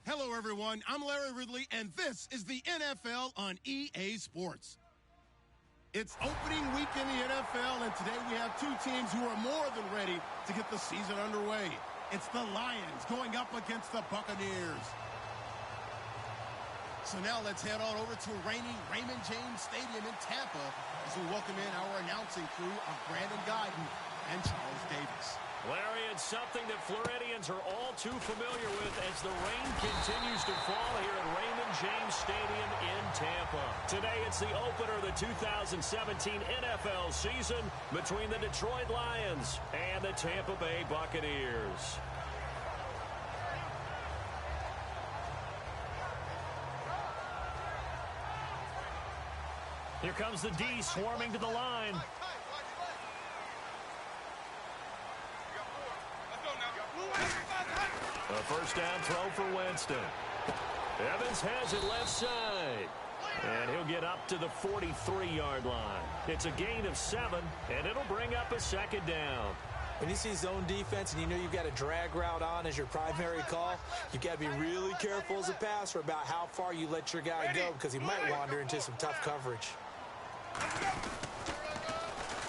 Hello, everyone. I'm Larry Ridley, and this is the NFL on EA Sports. It's opening week in the NFL, and today we have two teams who are more than ready to get the season underway. It's the Lions going up against the Buccaneers. So now let's head on over to reigning Raymond James Stadium in Tampa as we welcome in our announcing crew of Brandon Guyton and Charles Davis. Larry, it's something that Floridians are all too familiar with as the rain continues to fall here at Raymond James Stadium in Tampa. Today, it's the opener of the 2017 NFL season between the Detroit Lions and the Tampa Bay Buccaneers. Here comes the D swarming to the line. A first down throw for Winston. Evans has it left side. And he'll get up to the 43-yard line. It's a gain of 7, and it'll bring up a second down. When you see zone defense and you know you've got a drag route on as your primary call, you've got to be really careful as a passer about how far you let your guy go because he might wander into some tough coverage.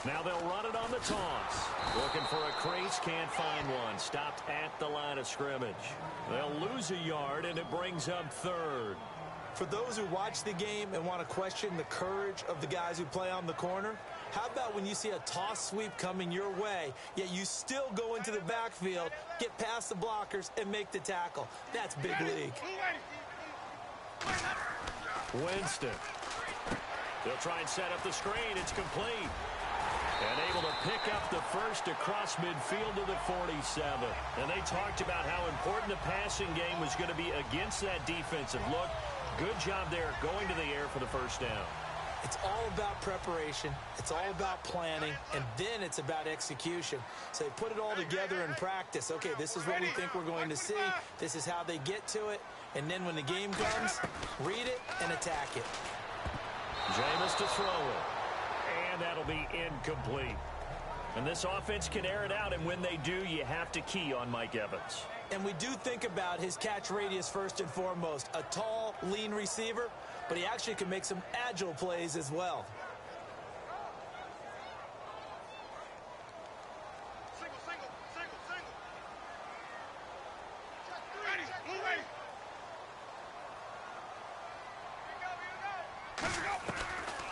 Now they'll run it on the toss. Looking for a crease, can't find one. Stopped at the line of scrimmage. They'll lose a yard, and it brings up third. For those who watch the game and want to question the courage of the guys who play on the corner, how about when you see a toss sweep coming your way, yet you still go into the backfield, get past the blockers, and make the tackle? That's big league. Winston. They'll try and set up the screen. It's complete. And able to pick up the first across midfield to the 47. And they talked about how important the passing game was going to be against that defensive look. Good job there going to the air for the first down. It's all about preparation. It's all about planning. And then it's about execution. So they put it all together in practice. Okay, this is what we think we're going to see. This is how they get to it. And then when the game comes, read it and attack it. Jameis to throw it. And that'll be incomplete. And this offense can air it out, and when they do, you have to key on Mike Evans. And we do think about his catch radius first and foremost. A tall, lean receiver, but he actually can make some agile plays as well.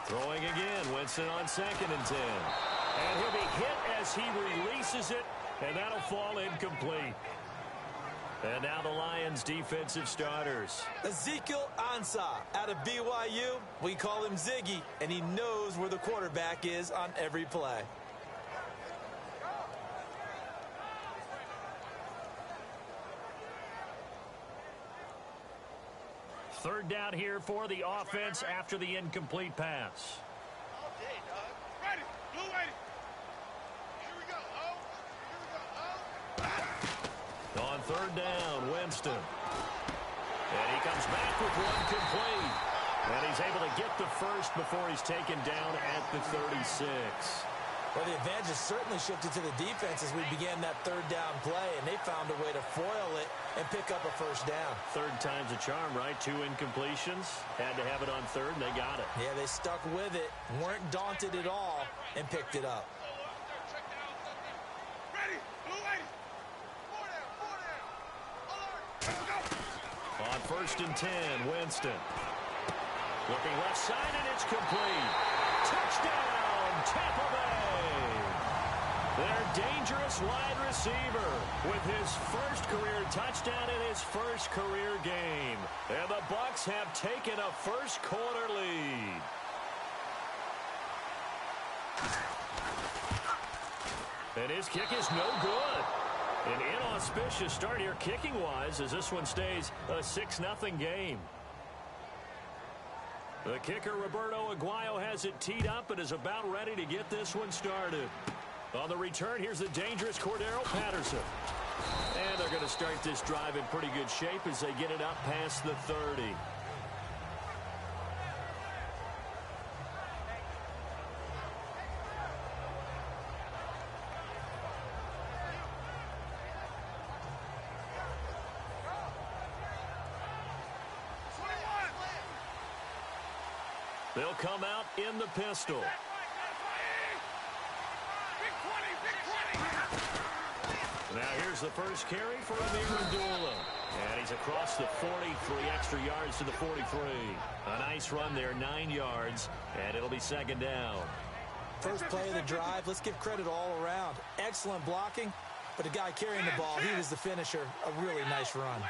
Throwing again, Winston on 2nd and 10. And he'll be hit as he releases it, and that'll fall incomplete. And now the Lions' defensive starters. Ezekiel Ansah out of BYU. We call him Ziggy, and he knows where the quarterback is on every play. Third down here for the offense after the incomplete pass. Ready, blue ready. Here we go. On third down, Winston. And he comes back with one complete. And he's able to get the first before he's taken down at the 36. Well, the advantage has certainly shifted to the defense as we began that third down play, and they found a way to foil it and pick up a first down. Third time's a charm, right? 2 incompletions. Had to have it on third, and they got it. Yeah, they stuck with it, weren't daunted at all, and picked it up. Ready, blue ready. 4 down. On 1st and 10, Winston. Looking left side, and it's complete. Touchdown, Tampa Bay. Their dangerous wide receiver with his first career touchdown in his first career game. And the Bucs have taken a first quarter lead. And his kick is no good. An inauspicious start here kicking-wise as this one stays a 6-0 game. The kicker, Roberto Aguayo, has it teed up and is about ready to get this one started. On the return, here's the dangerous Cordero Patterson. And they're going to start this drive in pretty good shape as they get it up past the 30. They'll come out in the pistol. Now here's the first carry for Amir Abdullah. And he's across the 40, 3 extra yards to the 43. A nice run there, 9 yards, and it'll be second down. First play of the drive, let's give credit all around. Excellent blocking, but the guy carrying the ball, he was the finisher. A really nice run.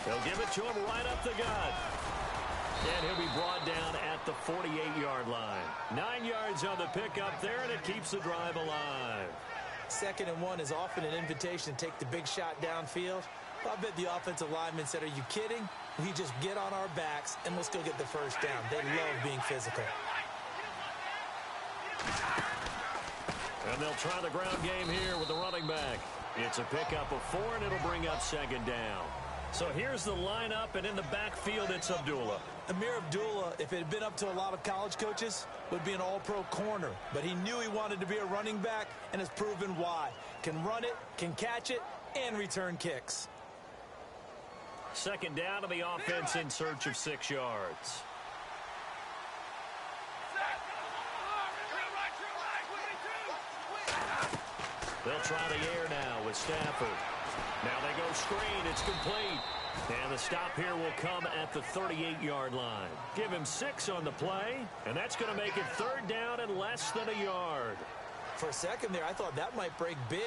They'll give it to him right up the gut. And he'll be brought down at the 48-yard line. 9 yards on the pickup there, and it keeps the drive alive. 2nd and 1 is often an invitation to take the big shot downfield. I bet the offensive lineman said, are you kidding? We just get on our backs and let's go get the first down. They love being physical. And they'll try the ground game here with the running back. It's a pickup of 4, and it'll bring up second down. So here's the lineup, and in the backfield, it's Abdullah. Amir Abdullah, if it had been up to a lot of college coaches, would be an all-pro corner. But he knew he wanted to be a running back, and has proven why. Can run it, can catch it, and return kicks. Second down to the offense in search of 6 yards. They'll try the air now with Stafford. Now they go screen. It's complete. And the stop here will come at the 38-yard line. Give him 6 on the play, and that's going to make it third down and less than a yard. For a second there, I thought that might break big.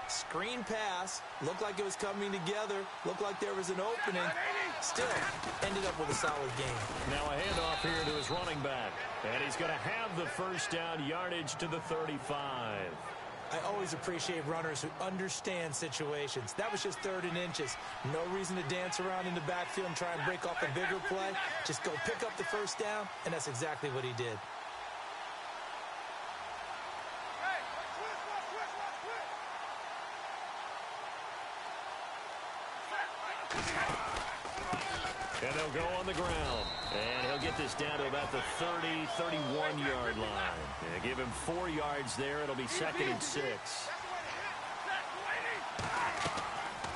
Screen pass. Looked like it was coming together. Looked like there was an opening. Still, ended up with a solid game. Now a handoff here to his running back. And he's going to have the first down, yardage to the 35. I always appreciate runners who understand situations. That was just 3rd and inches. No reason to dance around in the backfield and try and break off a bigger play. Just go pick up the first down, and that's exactly what he did. And they'll go on the ground. And he'll get this down to about the 30, 31-yard line. And give him 4 yards there. It'll be 2nd and 6.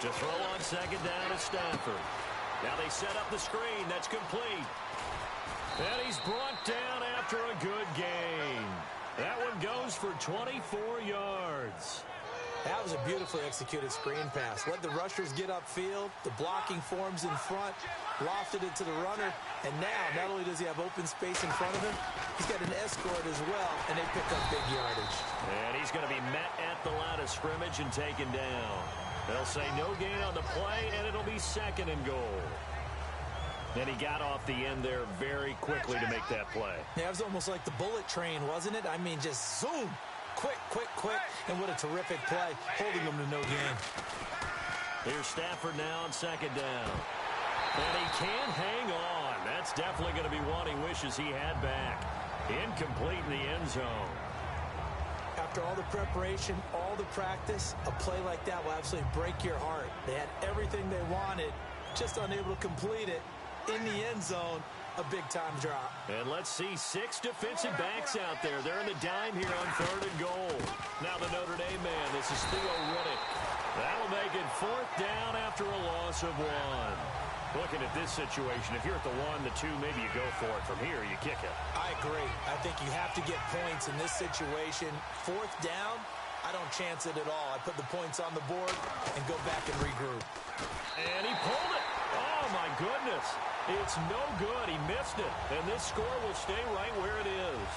To throw on second down is Stafford. Now they set up the screen. That's complete. And he's brought down after a good gain. That one goes for 24 yards. That was a beautifully executed screen pass. Let the rushers get upfield. The blocking forms in front. Lofted it to the runner. And now, not only does he have open space in front of him, he's got an escort as well, and they pick up big yardage. And he's going to be met at the line of scrimmage and taken down. They'll say no gain on the play, and it'll be 2nd and goal. Then he got off the end there very quickly to make that play. Yeah, it was almost like the bullet train, wasn't it? I mean, just zoom. Quick, quick, quick. And what a terrific play, holding them to no gain. Here's Stafford now on second down. And he can't hang on. That's definitely going to be one he wishes he had back. Incomplete in the end zone. After all the preparation, all the practice, a play like that will absolutely break your heart. They had everything they wanted, just unable to complete it. In the end zone, a big-time drop. And let's see 6 defensive backs out there. They're in the dime here on 3rd and goal. Now the Notre Dame man, this is Theo Riddick. That'll make it 4th down after a loss of 1. Looking at this situation, if you're at the 1, the 2, maybe you go for it. From here, you kick it. I agree. I think you have to get points in this situation. 4th down, I don't chance it at all. I put the points on the board and go back and regroup. And he pulled it. Oh, my goodness. It's no good. He missed it. And this score will stay right where it is.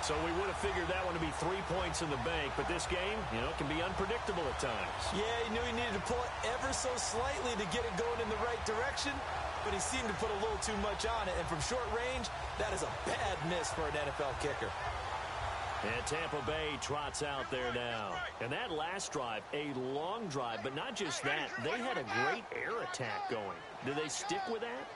So we would have figured that one to be 3 points in the bank, but this game, can be unpredictable at times. Yeah, he knew he needed to pull it ever so slightly to get it going in the right direction, but he seemed to put a little too much on it, and from short range, that is a bad miss for an NFL kicker. And Tampa Bay trots out there now. And that last drive, a long drive, but not just that. They had a great air attack going. Do they stick with that?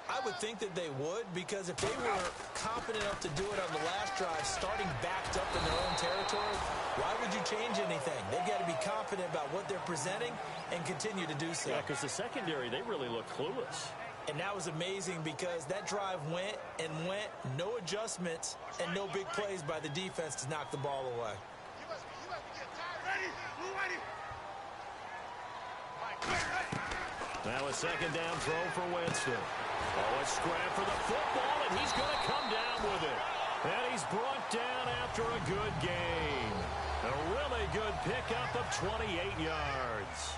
I would think that they would, because if they were confident enough to do it on the last drive, starting backed up in their own territory, why would you change anything? They've got to be confident about what they're presenting and continue to do so. Yeah, because the secondary, they really look clueless. And that was amazing because that drive went and went, no adjustments, and no big plays by the defense to knock the ball away. You must be getting tired. Ready? Ready? Now a second down throw for Winston. Oh, a scrap for the football, and he's going to come down with it. And he's brought down after a good game. A really good pickup of 28 yards.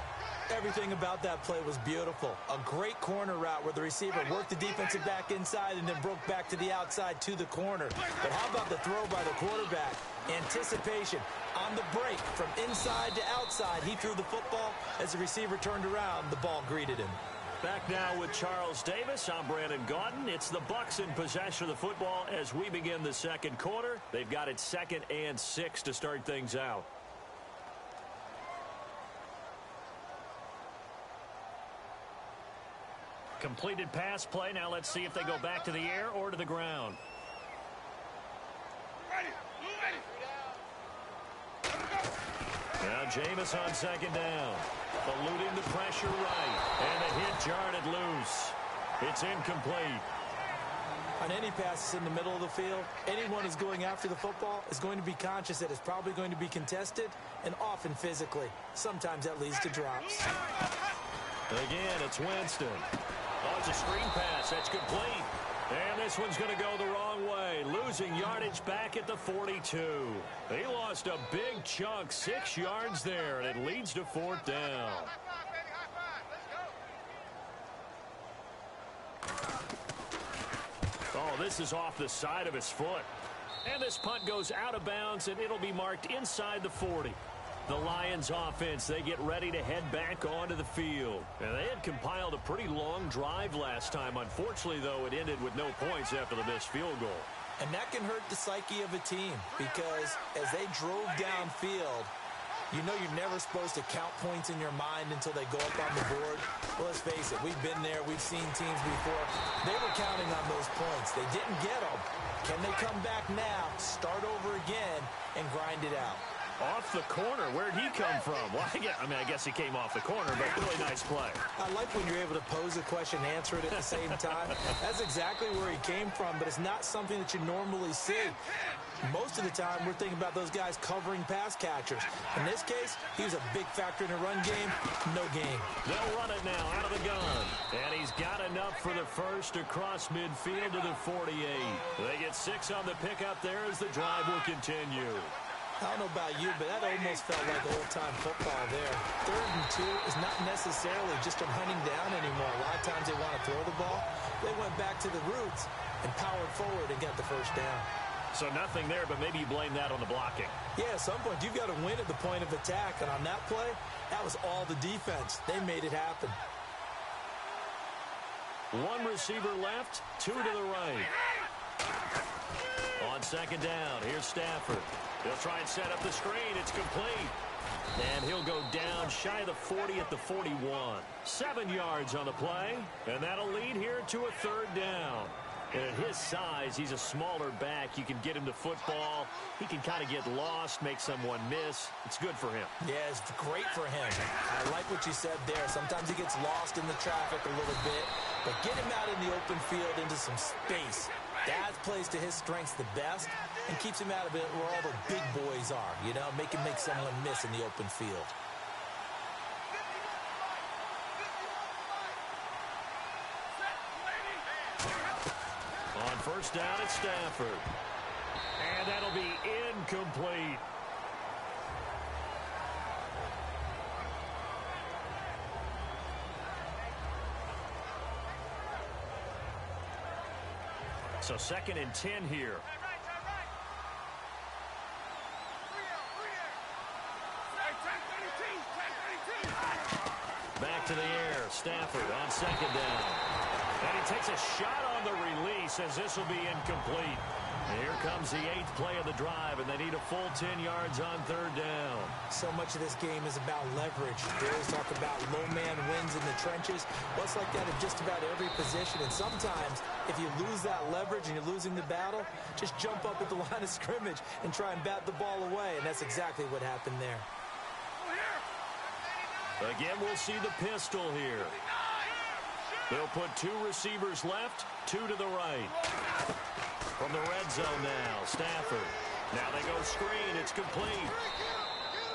Everything about that play was beautiful. A great corner route where the receiver worked the defensive back inside and then broke back to the outside to the corner. But how about the throw by the quarterback? Anticipation on the break from inside to outside. He threw the football. As the receiver turned around, the ball greeted him. Back now with Charles Davis. I'm Brandon Gaudin. It's the Bucs in possession of the football as we begin the second quarter. They've got it 2nd and 6 to start things out. Completed pass play. Now let's see if they go back to the air or to the ground. Now Jameis on second down. Eluding the pressure right. And the hit jarred loose. It's incomplete. On any passes in the middle of the field, anyone who's going after the football is going to be conscious that it's probably going to be contested and often physically. Sometimes that leads to drops. Again, it's Winston. Oh, it's a screen pass. That's complete. And this one's going to go the wrong way. Losing yardage back at the 42. He lost a big chunk, 6 yards there, and it leads to 4th down. Oh, this is off the side of his foot. And this punt goes out of bounds, and it'll be marked inside the 40. The Lions offense, they get ready to head back onto the field. And they had compiled a pretty long drive last time. Unfortunately, though, it ended with no points after the missed field goal. And that can hurt the psyche of a team because as they drove downfield, you know you're never supposed to count points in your mind until they go up on the board. Well, let's face it, we've been there. We've seen teams before. They were counting on those points. They didn't get them. Can they come back now, start over again, and grind it out? Off the corner. Where'd he come from? Well, I guess he came off the corner, but really nice play. I like when you're able to pose a question and answer it at the same time. That's exactly where he came from, but it's not something that you normally see. Most of the time, we're thinking about those guys covering pass catchers. In this case, he was a big factor in the run game. No game. They'll run it now out of the gun. And he's got enough for the first across midfield to the 48. They get 6 on the pickup there as the drive will continue. I don't know about you, but that almost felt like old-time football there. 3rd and 2 is not necessarily just a hunting down anymore. A lot of times they want to throw the ball. They went back to the roots and powered forward and got the first down. So nothing there, but maybe you blame that on the blocking. Yeah, at some point you've got to win at the point of attack. And on that play, that was all the defense. They made it happen. 1 receiver left, 2 to the right. On second down, here's Stafford. He'll try and set up the screen. It's complete. And he'll go down shy of the 40 at the 41. 7 yards on the play. And that'll lead here to a 3rd down. And at his size, he's a smaller back. You can get him to football. He can kind of get lost, make someone miss. It's good for him. Yeah, it's great for him. I like what you said there. Sometimes he gets lost in the traffic a little bit. But get him out in the open field into some space. That plays to his strengths the best and keeps him out of it where all the big boys are, you know, make him make someone miss in the open field. On first down, it's Stafford. And that'll be incomplete. So 2nd and 10 here. Back to the air. Stafford on second down. And he takes a shot on the release as this will be incomplete. And here comes the 8th play of the drive, and they need a full 10 yards on 3rd down. So much of this game is about leverage. They always talk about low man wins in the trenches. Well, it's like that in just about every position. And sometimes, if you lose that leverage and you're losing the battle, just jump up at the line of scrimmage and try and bat the ball away. And that's exactly what happened there. Again, we'll see the pistol here. They'll put 2 receivers left, 2 to the right. From the red zone now, Stafford. Now they go screen. It's complete.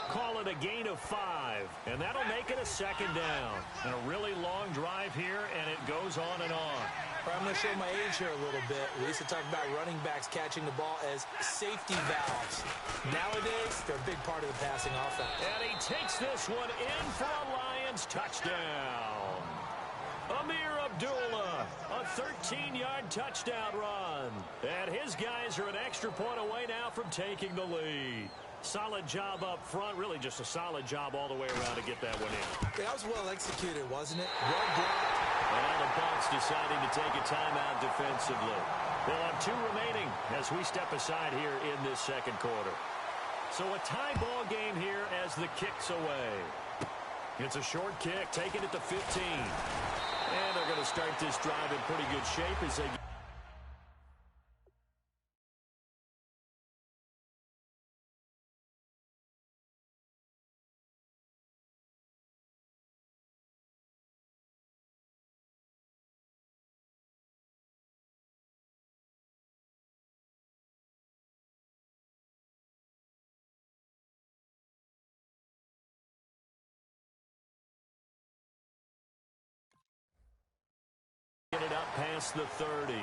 Call it a gain of 5, and that'll make it a 2nd down. And a really long drive. drive here, and it goes on and on. I'm going to show my age here a little bit. We used to talk about running backs catching the ball as safety valves. Nowadays, they're a big part of the passing offense. And he takes this one in for a Lions touchdown. Amir Abdullah, a 13-yard touchdown run. And his guys are an extra point away now from taking the lead. Solid job up front, really just a solid job all the way around to get that one in. That was well executed, wasn't it? Well blocked. And now the Bucs deciding to take a timeout defensively. They'll have 2 remaining as we step aside here in this second quarter. So a tie ball game here as the kick's away. It's a short kick, taken at the 15. And they're going to start this drive in pretty good shape as they get it up past the 30.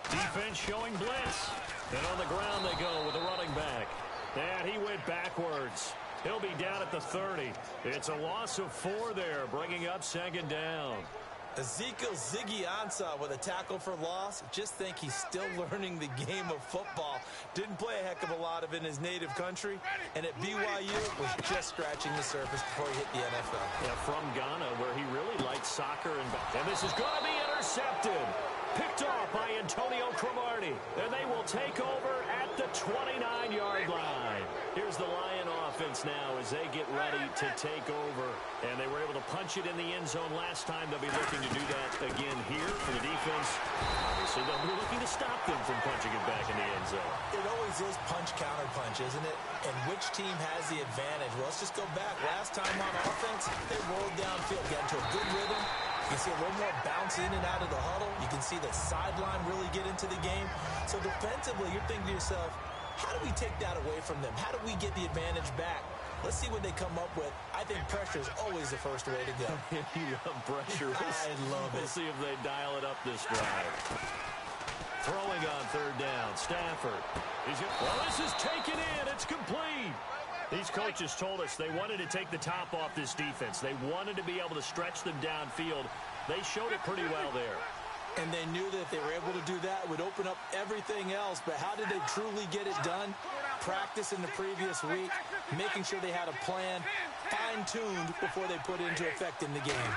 Defense showing blitz. And on the ground they go with the running back. And he went backwards. He'll be down at the 30. It's a loss of 4 there, bringing up second down. Ezekiel Ziggy Ansah with a tackle for loss. Just think he's still learning the game of football. Didn't play a heck of a lot of it in his native country. And at BYU, was just scratching the surface before he hit the NFL. Yeah, from Ghana, where he really liked soccer. And this is going to be intercepted. Picked off by Antonio Cromartie. And they will take over at the 29-yard line. Here's the Lion offense now as they get ready to take over. And they were able to punch it in the end zone last time. They'll be looking to do that again here for the defense. Obviously, they'll be looking to stop them from punching it back in the end zone. It always is punch-counter-punch, isn't it? And which team has the advantage? Well, let's just go back. Last time on offense, they rolled downfield, got into a good rhythm. You can see a little more bounce in and out of the huddle. You can see the sideline really get into the game. So defensively, you're thinking to yourself, how do we take that away from them? How do we get the advantage back? Let's see what they come up with. I think pressure is always the first way to go. You love pressure. I love it. We'll see if they dial it up this drive. Throwing on third down, Stafford. Well, this is taken in. It's complete. These coaches told us they wanted to take the top off this defense. They wanted to be able to stretch them downfield. They showed it pretty well there. And they knew that if they were able to do that, it would open up everything else. But how did they truly get it done? Practice in the previous week, making sure they had a plan, fine-tuned before they put it into effect in the game.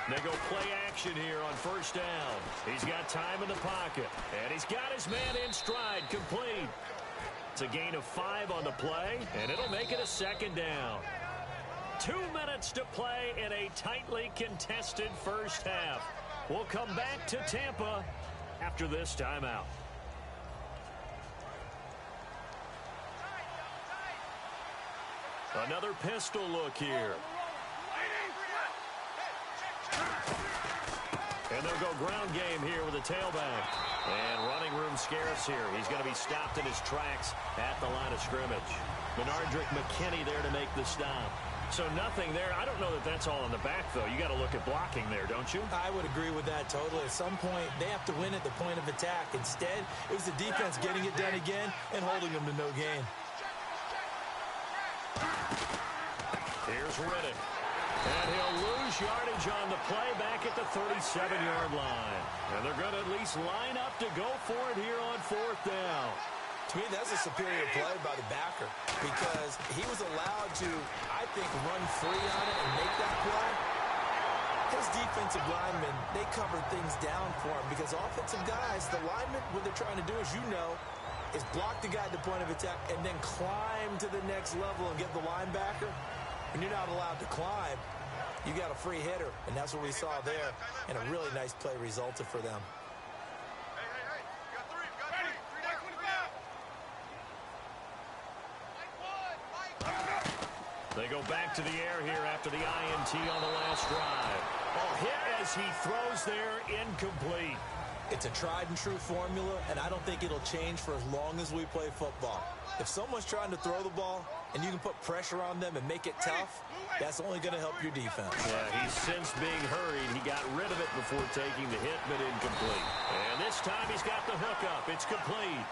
They go play action here on first down. He's got time in the pocket. And he's got his man in stride, complete. It's a gain of 5 on the play, and it'll make it a second down. 2 minutes to play in a tightly contested first half. We'll come back to Tampa after this timeout. Another pistol look here. And they'll go ground game here with a tailback. And running room scarce here. He's going to be stopped in his tracks at the line of scrimmage. Benardrick McKinney there to make the stop. So nothing there. I don't know that that's all in the back, though. You got to look at blocking there, don't you? I would agree with that totally. At some point, they have to win at the point of attack. Instead, it was the defense getting it done again and holding them to no gain. Here's Riddick. And he'll lose yardage on the play back at the 37-yard line. And they're going to at least line up to go for it here on fourth down. To me, that's a superior play by the backer because he was allowed to, I think, run free on it and make that play. His defensive linemen, they covered things down for him because offensive guys, the linemen, what they're trying to do, as you know, is block the guy at the point of attack and then climb to the next level and get the linebacker. When you're not allowed to climb, you got a free hitter, and that's what we saw there, and a really nice play resulted for them. Hey, you got 3. go back to the air here after the INT on the last drive. Oh, hit as he throws there, incomplete. It's a tried-and-true formula, and I don't think it'll change for as long as we play football. If someone's trying to throw the ball and you can put pressure on them and make it tough, that's only going to help your defense. Yeah, he's since being hurried. He got rid of it before taking the hit, but incomplete. And this time he's got the hook up. It's complete.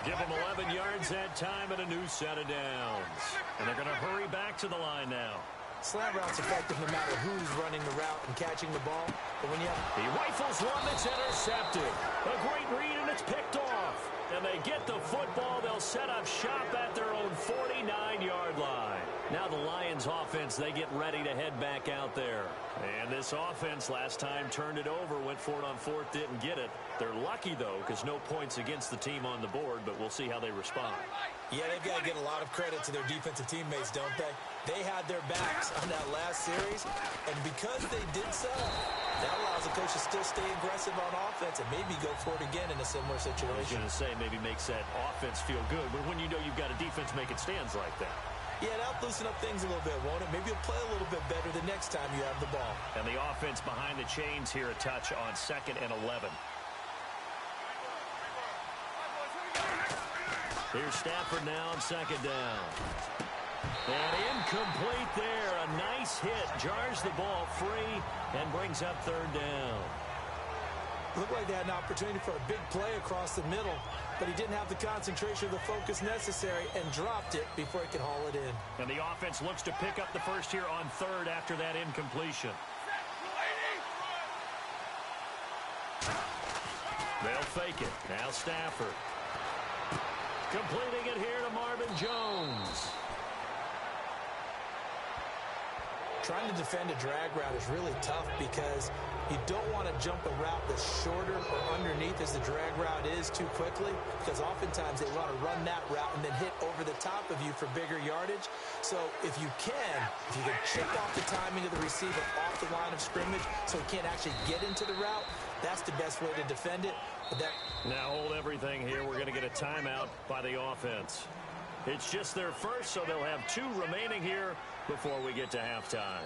Give him 11 yards that time and a new set of downs. And they're going to hurry back to the line now. Slant route's effective no matter who's running the route and catching the ball. But when you have... He rifles one that's intercepted. A great read, and it's picked off. And they get the football. They'll set up shop at their own 49-yard line. Now the Lions offense, they get ready to head back out there. And this offense last time turned it over, went for it on fourth, didn't get it. They're lucky, though, because no points against the team on the board, but we'll see how they respond. Yeah, they've got to get a lot of credit to their defensive teammates, don't they? They had their backs on that last series, and because they did so, that allows the coach to still stay aggressive on offense and maybe go for it again in a similar situation. I was going to say, maybe makes that offense feel good, but when you know you've got a defense making stands like that. Yeah, that'll loosen up things a little bit, won't it? Maybe you'll play a little bit better the next time you have the ball. And the offense behind the chains here a touch on 2nd and 11. Here's Stafford now on 2nd down. And incomplete there. A nice hit. Jars the ball free and brings up 3rd down. Looked like they had an opportunity for a big play across the middle, but he didn't have the concentration or the focus necessary and dropped it before he could haul it in. And the offense looks to pick up the first here on 3rd after that incompletion. They'll fake it. Now Stafford. Completing it here to Marvin Jones. Trying to defend a drag route is really tough because you don't want to jump a route that's shorter or underneath as the drag route is too quickly, because oftentimes they want to run that route and then hit over the top of you for bigger yardage. So if you can chip off the timing of the receiver off the line of scrimmage so he can't actually get into the route, that's the best way to defend it. But now hold everything here. We're going to get a timeout by the offense. It's just their first, so they'll have 2 remaining here before we get to halftime.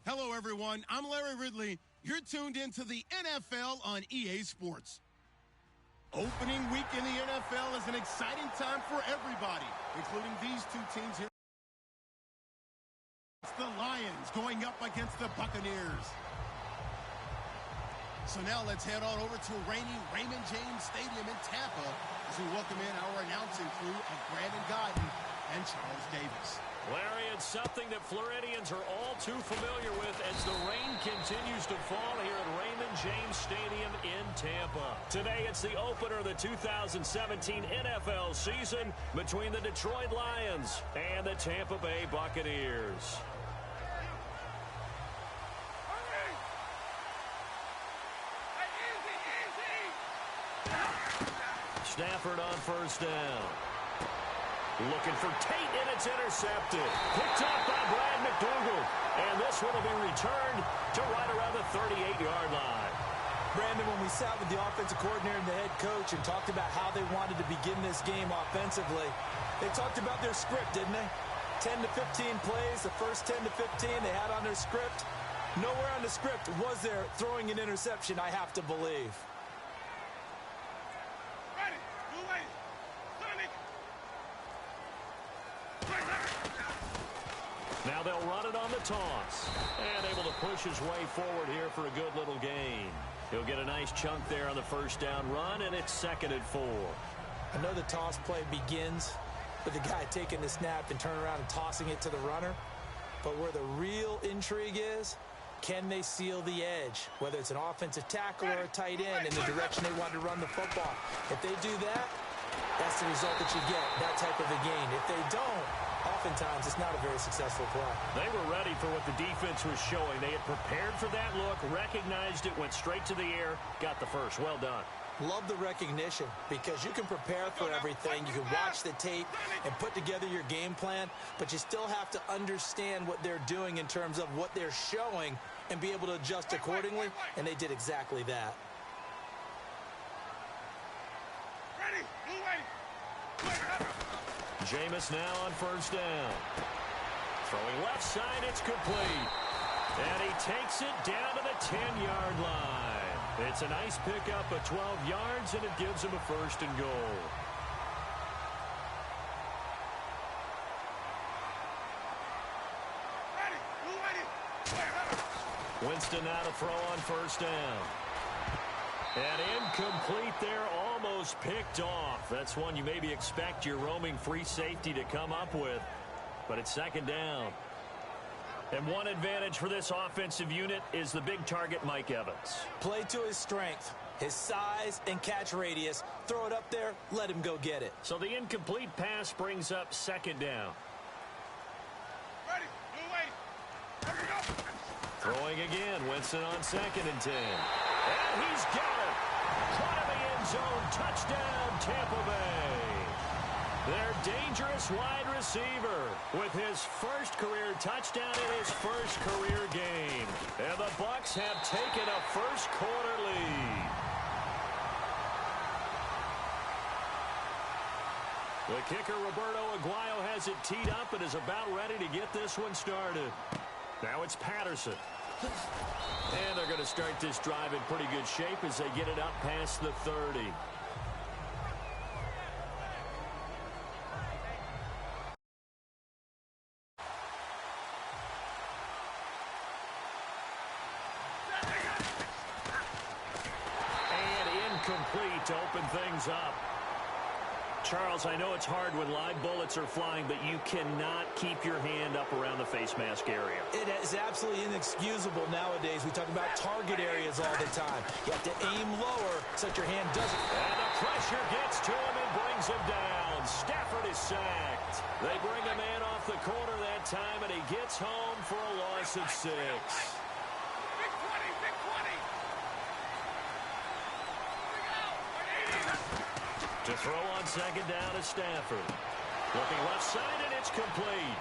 Hello, everyone. I'm Larry Ridley. You're tuned into the NFL on EA Sports. Opening week in the NFL is an exciting time for everybody, including these two teams here. It's the Lions going up against the Buccaneers. So now let's head on over to rainy Raymond James Stadium in Tampa as we welcome in our announcing crew of Brandon Godden and Charles Davis. Larry, it's something that Floridians are all too familiar with as the rain continues to fall here at Raymond James Stadium in Tampa. Today, it's the opener of the 2017 NFL season between the Detroit Lions and the Tampa Bay Buccaneers. Stafford on first down. Looking for Tate, and it's intercepted. Picked up by Brad McDougal. And this one will be returned to right around the 38-yard line. Brandon, when we sat with the offensive coordinator and the head coach and talked about how they wanted to begin this game offensively, they talked about their script, didn't they? 10 to 15 plays, the first 10 to 15 they had on their script. Nowhere on the script was there throwing an interception, I have to believe. Now they'll run it on the toss. And able to push his way forward here for a good little gain. He'll get a nice chunk there on the first down run, and it's 2nd and 4. I know the toss play begins with the guy taking the snap and turning around and tossing it to the runner. But where the real intrigue is, can they seal the edge? Whether it's an offensive tackle or a tight end in the direction they want to run the football. If they do that, that's the result that you get, that type of a gain. If they don't, oftentimes it's not a very successful play. They were ready for what the defense was showing. They had prepared for that look, recognized it, went straight to the air, got the first. Well done. Love the recognition because you can prepare for everything. You can watch the tape and put together your game plan, but you still have to understand what they're doing in terms of what they're showing and be able to adjust accordingly, and they did exactly that. Jameis now on first down. Throwing left side, it's complete. And he takes it down to the 10-yard line. It's a nice pickup of 12 yards, and it gives him a 1st and goal. Winston now to throw on first down. And incomplete there, almost picked off. That's one you maybe expect your roaming free safety to come up with. But it's 2nd down. And one advantage for this offensive unit is the big target, Mike Evans. Play to his strength, his size and catch radius. Throw it up there, let him go get it. So the incomplete pass brings up 2nd down. Ready, here we go. Throwing again, Winston on 2nd and 10. And he's got it. Caught in the end zone. Touchdown, Tampa Bay. Their dangerous wide receiver with his first career touchdown in his first career game. And the Bucs have taken a first-quarter lead. The kicker, Roberto Aguayo, has it teed up and is about ready to get this one started. Now it's Patterson. And they're going to start this drive in pretty good shape as they get it up past the 30. And incomplete to open things up. Charles, I know it's hard when live bullets are flying, but you cannot keep your hand up around the face mask area. It is absolutely inexcusable nowadays. We talk about target areas all the time. You have to aim lower so that your hand doesn't. And the pressure gets to him and brings him down. Stafford is sacked. They bring a man off the corner that time, and he gets home for a loss of 6. Big 20, big 20. To throw on 2nd down is Stafford. Looking left side, and it's complete.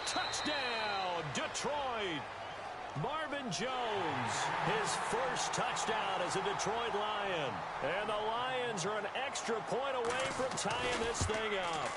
Touchdown, Detroit. Marvin Jones, his first touchdown as a Detroit Lion. And the Lions are an extra point away from tying this thing up.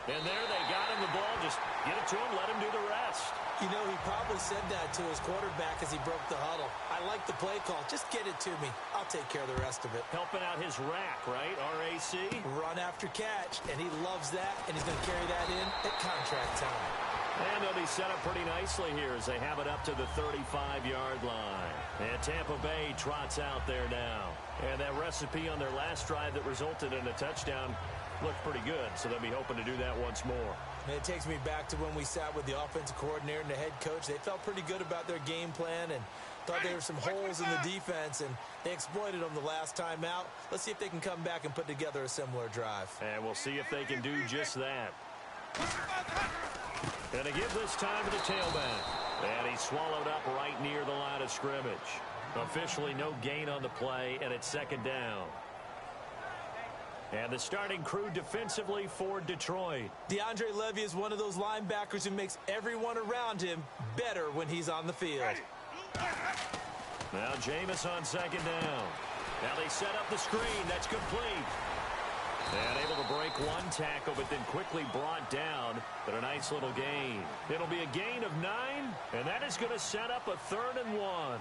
And there they got him the ball. Just get it to him, let him do the rest. You know, he probably said that to his quarterback as he broke the huddle. I like the play call. Just get it to me. I'll take care of the rest of it. Helping out his rack, right? R-A-C? Run after catch, and he loves that, and he's going to carry that in at contract time. And they'll be set up pretty nicely here as they have it up to the 35-yard line. And Tampa Bay trots out there now. And that recipe on their last drive that resulted in a touchdown looked pretty good, so they'll be hoping to do that once more. And it takes me back to when we sat with the offensive coordinator and the head coach. They felt pretty good about their game plan and thought there were some holes in the defense, and they exploited them the last time out. Let's see if they can come back and put together a similar drive. And we'll see if they can do just that. And to give this time to the tailback. And he's swallowed up right near the line of scrimmage. Officially no gain on the play, and it's second down. And the starting crew defensively for Detroit. DeAndre Levy is one of those linebackers who makes everyone around him better when he's on the field. Now Jameis on second down. Now they set up the screen. That's complete. And able to break one tackle, but then quickly brought down. But a nice little gain. It'll be a gain of 9, and that is going to set up a 3rd and 1.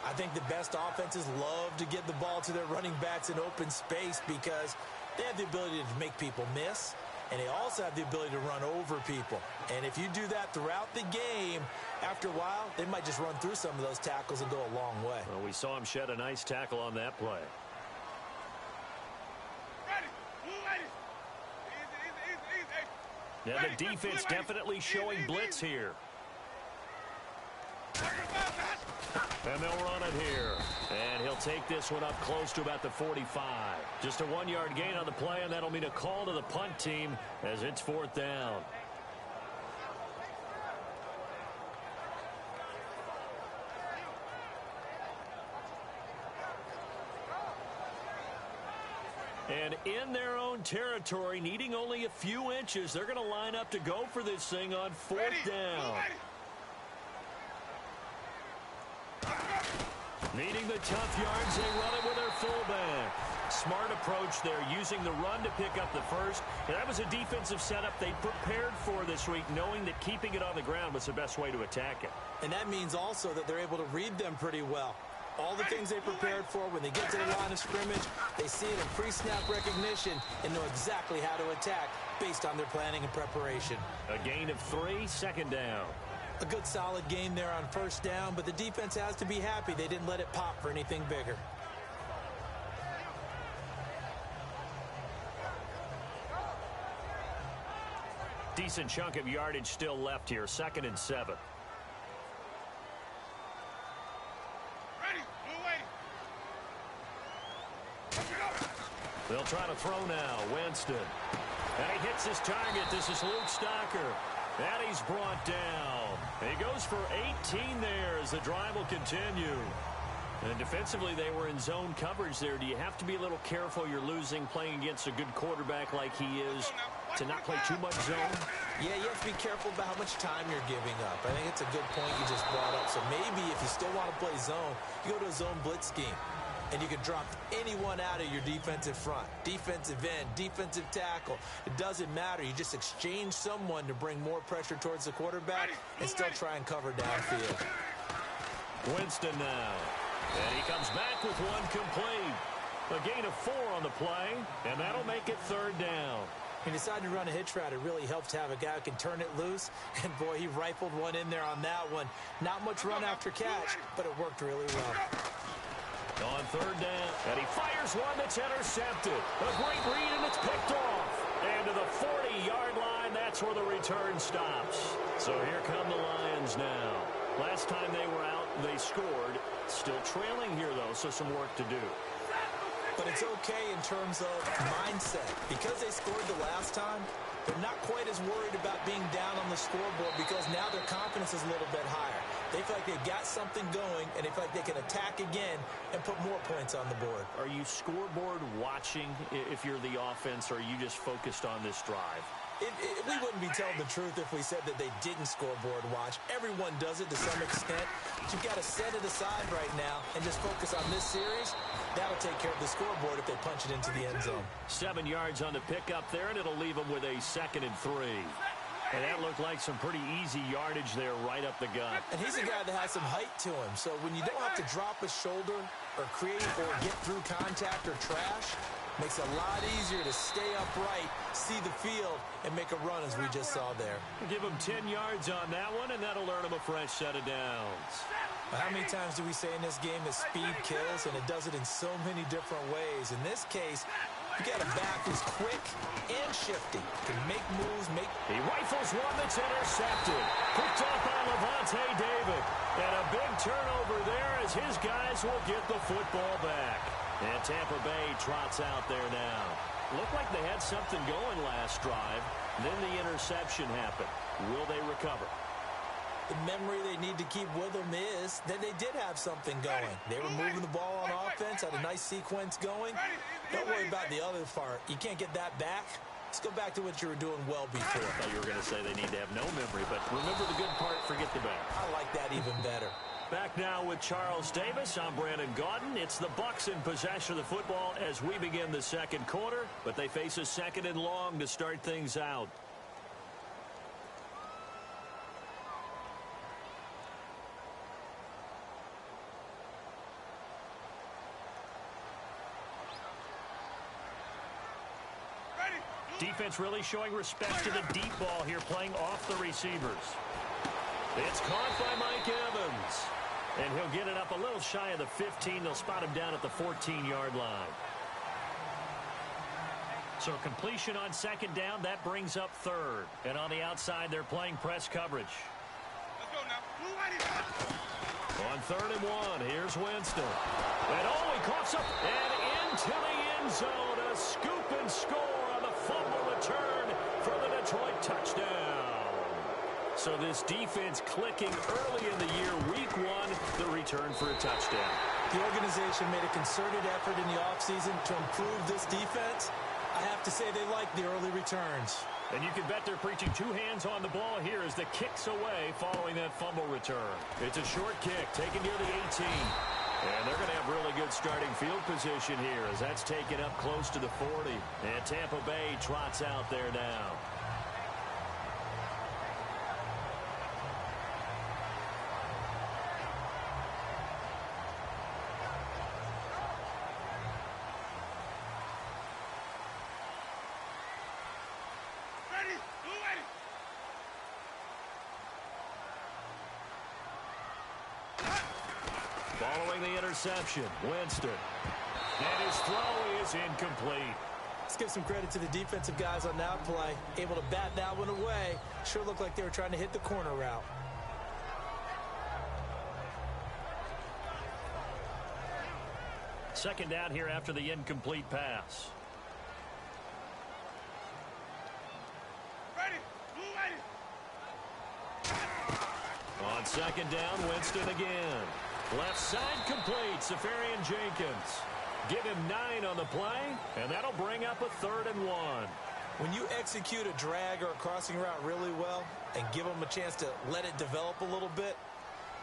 I think the best offenses love to get the ball to their running backs in open space because they have the ability to make people miss, and they also have the ability to run over people. And if you do that throughout the game, after a while, they might just run through some of those tackles and go a long way. Well, we saw him shed a nice tackle on that play. Now the defense definitely showing blitz here. And they'll run it here. And he'll take this one up close to about the 45. Just a 1-yard gain on the play, and that'll mean a call to the punt team as it's 4th down. And in their own territory, needing only a few inches, they're going to line up to go for this thing on 4th down. Needing the tough yards, they run it with their fullback. Smart approach there, using the run to pick up the first. And that was a defensive setup they prepared for this week, knowing that keeping it on the ground was the best way to attack it. And that means also that they're able to read them pretty well. All the things they prepared for, when they get to the line of scrimmage, they see it in pre-snap recognition and know exactly how to attack based on their planning and preparation. A gain of 3, 2nd down. A good solid gain there on 1st down, but the defense has to be happy they didn't let it pop for anything bigger. Decent chunk of yardage still left here, 2nd and 7. They'll try to throw now. Winston. And he hits his target. This is Luke Stocker. And he's brought down. He goes for 18 there as the drive will continue. And defensively, they were in zone coverage there. Do you have to be a little careful? You're losing playing against a good quarterback like he is to not play too much zone? Yeah, you have to be careful about how much time you're giving up. I think it's a good point you just brought up. So maybe if you still want to play zone, you go to a zone blitz scheme. And you can drop anyone out of your defensive front. Defensive end, defensive tackle. It doesn't matter. You just exchange someone to bring more pressure towards the quarterback and still try and cover downfield. Winston now. And he comes back with one complete. A gain of 4 on the play, and that'll make it 3rd down. He decided to run a hitch route. It really helps to have a guy who can turn it loose. And, boy, he rifled one in there on that one. Not much run after catch, but it worked really well. On 3rd down, and he fires one that's intercepted. A great read, and it's picked off. And to the 40-yard line, that's where the return stops. So here come the Lions now. Last time they were out, they scored. Still trailing here, though, so some work to do. But it's okay in terms of mindset. Because they scored the last time, they're not quite as worried about being down on the scoreboard because now their confidence is a little bit higher. They feel like they've got something going, and they feel like they can attack again and put more points on the board. Are you scoreboard watching if you're the offense, or are you just focused on this drive? We wouldn't be telling the truth if we said that they didn't scoreboard watch. Everyone does it to some extent. But you've got to set it aside right now and just focus on this series. That'll take care of the scoreboard if they punch it into the end zone. 7 yards on the pickup there, and it'll leave them with a 2nd and 3. And that looked like some pretty easy yardage there right up the gut. And he's a guy that has some height to him. So when you don't have to drop a shoulder or create or get through contact or trash, makes it a lot easier to stay upright, see the field, and make a run as we just saw there. Give him 10 yards on that one, and that'll earn him a fresh set of downs. But how many times do we say in this game that speed kills, and it does it in so many different ways? In this case, you got a back who's quick and shifty, can make moves, He rifles one that's intercepted. Picked off by Levante David. And a big turnover there as his guys will get the football back. And Tampa Bay trots out there now. Looked like they had something going last drive. Then the interception happened. Will they recover? The memory they need to keep with them is that they did have something going. They were moving the ball on offense, had a nice sequence going. Don't worry about the other part. You can't get that back. Let's go back to what you were doing well before. I thought you were going to say they need to have no memory, but remember the good part, forget the bad. I like that even better. Back now with Charles Davis. I'm Brandon Gaudin. It's the Bucs in possession of the football as we begin the second quarter, but they face a 2nd and long to start things out. Defense really showing respect to the deep ball here, playing off the receivers. It's caught by Mike Evans. And he'll get it up a little shy of the 15. They'll spot him down at the 14-yard line. So completion on 2nd down, that brings up 3rd. And on the outside, they're playing press coverage. Let's go now. On 3rd and 1, here's Winston. And he coughs up and into the end zone. A scoop and score on the fumble return for the Detroit touchdown. So this defense clicking early in the year, week 1, the return for a touchdown. The organization made a concerted effort in the offseason to improve this defense. I have to say they like the early returns. And you can bet they're preaching 2 hands on the ball here as the kick's away following that fumble return. It's a short kick taken near the 18. And they're going to have really good starting field position here as that's taken up close to the 40. And Tampa Bay trots out there now. Following the interception, Winston. And his throw is incomplete. Let's give some credit to the defensive guys on that play. Able to bat that one away. Sure looked like they were trying to hit the corner route. Second down here after the incomplete pass. On 2nd down, Winston again. Left side complete, Safarian Jenkins. Give him 9 on the play, and that'll bring up a 3rd and 1. When you execute a drag or a crossing route really well and give them a chance to let it develop a little bit,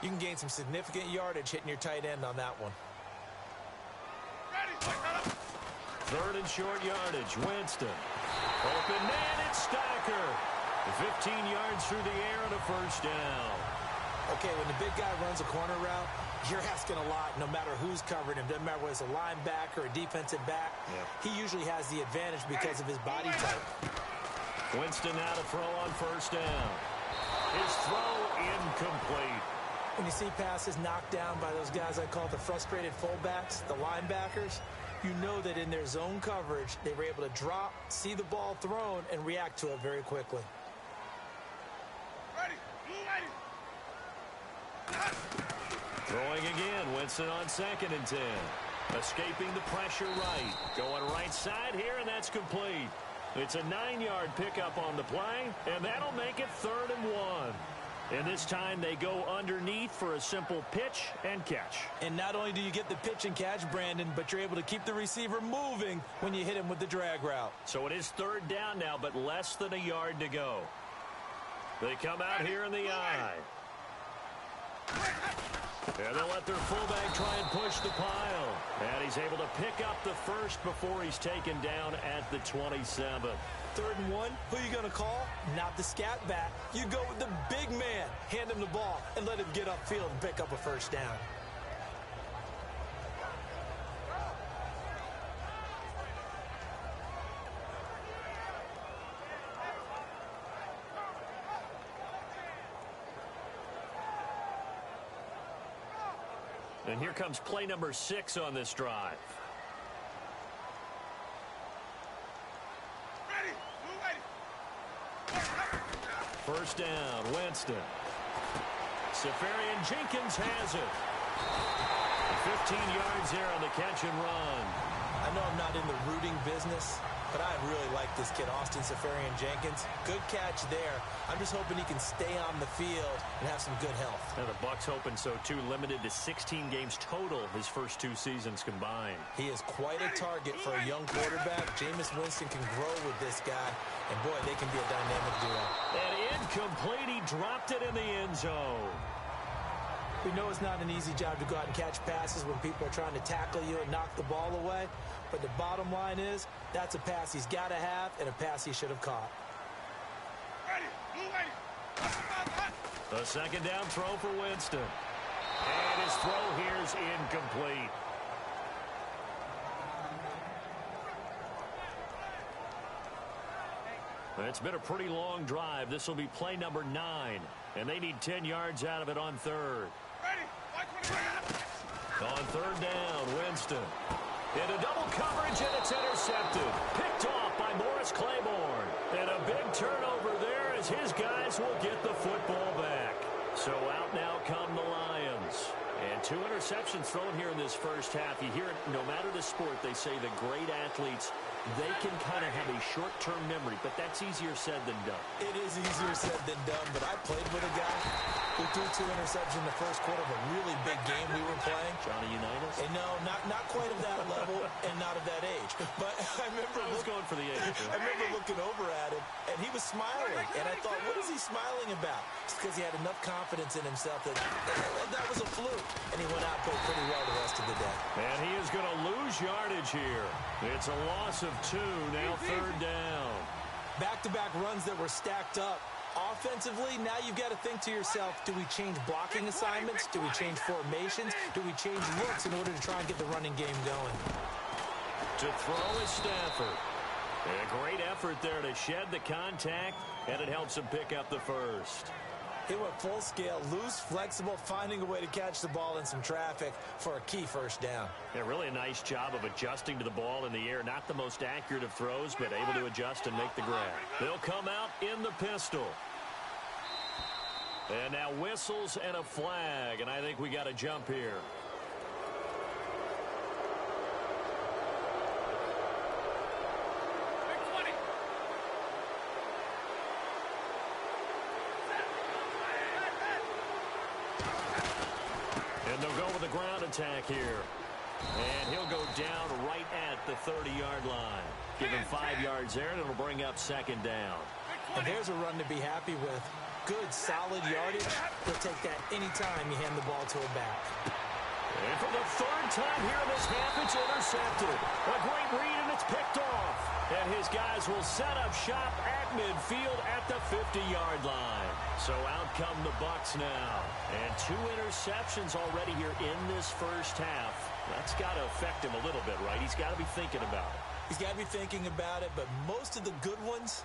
you can gain some significant yardage hitting your tight end on that one. 3rd and short yardage, Winston. Open man, it's Stacker. 15 yards through the air and a 1st down. Okay, when the big guy runs a corner route, you're asking a lot no matter who's covering him. Doesn't matter whether it's a linebacker or a defensive back. He usually has the advantage because of his body type. Winston now to throw on 1st down. His throw incomplete. When you see passes knocked down by those guys I call the frustrated fullbacks, the linebackers, you know that in their zone coverage, they were able to drop, see the ball thrown, and react to it very quickly. Throwing again, Winston on 2nd and 10. Escaping the pressure right. Going right side here, and that's complete. It's a 9-yard pickup on the play, and that'll make it 3rd and 1. And this time they go underneath for a simple pitch and catch. And not only do you get the pitch and catch, Brandon, but you're able to keep the receiver moving when you hit him with the drag route. So it is third down now, but less than a yard to go. They come out here in the I. And they'll let their fullback try and push the pile. And he's able to pick up the first before he's taken down at the 27. 3rd and 1, who are you going to call? Not the scat back. You go with the big man. Hand him the ball and let him get upfield and pick up a first down. And here comes play number 6 on this drive. First down, Winston. Safarian Jenkins has it. 15 yards there on the catch and run. I know I'm not in the rooting business, but I really like this kid, Austin Safarian Jenkins. Good catch there. I'm just hoping he can stay on the field and have some good health. And the Bucs hoping so, too. Limited to 16 games total his first 2 seasons combined. He is quite a target for a young quarterback. Jameis Winston can grow with this guy. And, boy, they can be a dynamic duo. And incomplete. He dropped it in the end zone. We know it's not an easy job to go out and catch passes when people are trying to tackle you and knock the ball away. But the bottom line is, that's a pass he's got to have and a pass he should have caught. The second down throw for Winston. And his throw here is incomplete. It's been a pretty long drive. This will be play number 9. And they need 10 yards out of it on 3rd. On 3rd down, Winston. Into double coverage, and it's intercepted. Picked off by Morris Claiborne. And a big turnover there as his guys will get the football back. So out now come the Lions. And 2 interceptions thrown here in this first half. You hear it, no matter the sport, they say the great athletes, they can kind of have a short-term memory, but that's easier said than done. It is easier said than done, but I played with a guy who threw 2 interceptions in the first quarter of a really big game we were playing. Johnny Unitas? And no, not quite of that level and not of that age. But I remember going for the age. I remember looking over at him, and he was smiling. And I thought, what is he smiling about? It's because he had enough confidence in himself that that was a fluke. And he went out and played pretty well the rest of the day. And he is going to lose yardage here. It's a loss of 2, now 3rd down. Back-to-back runs that were stacked up. Offensively, now you've got to think to yourself, do we change blocking assignments? Do we change formations? Do we change looks in order to try and get the running game going? To throw is Stafford. And a great effort there to shed the contact, and it helps him pick up the first. He went full scale, loose, flexible, finding a way to catch the ball in some traffic for a key first down. Yeah, really a nice job of adjusting to the ball in the air. Not the most accurate of throws, but able to adjust and make the grab. They'll come out in the pistol. And now whistles and a flag, and I think we got a jump here. And they'll go with a ground attack here. And he'll go down right at the 30-yard line. Give him 5 yards there, and it'll bring up 2nd down. And there's a run to be happy with. Good, solid yardage. He'll take that anytime you hand the ball to a back. And for the 3rd time here in this half, it's intercepted. A great read, and it's picked off. And his guys will set up shop at midfield at the 50-yard line. So out come the Bucs now. And 2 interceptions already here in this first half. That's got to affect him a little bit, right? He's got to be thinking about it. He's got to be thinking about it, but most of the good ones,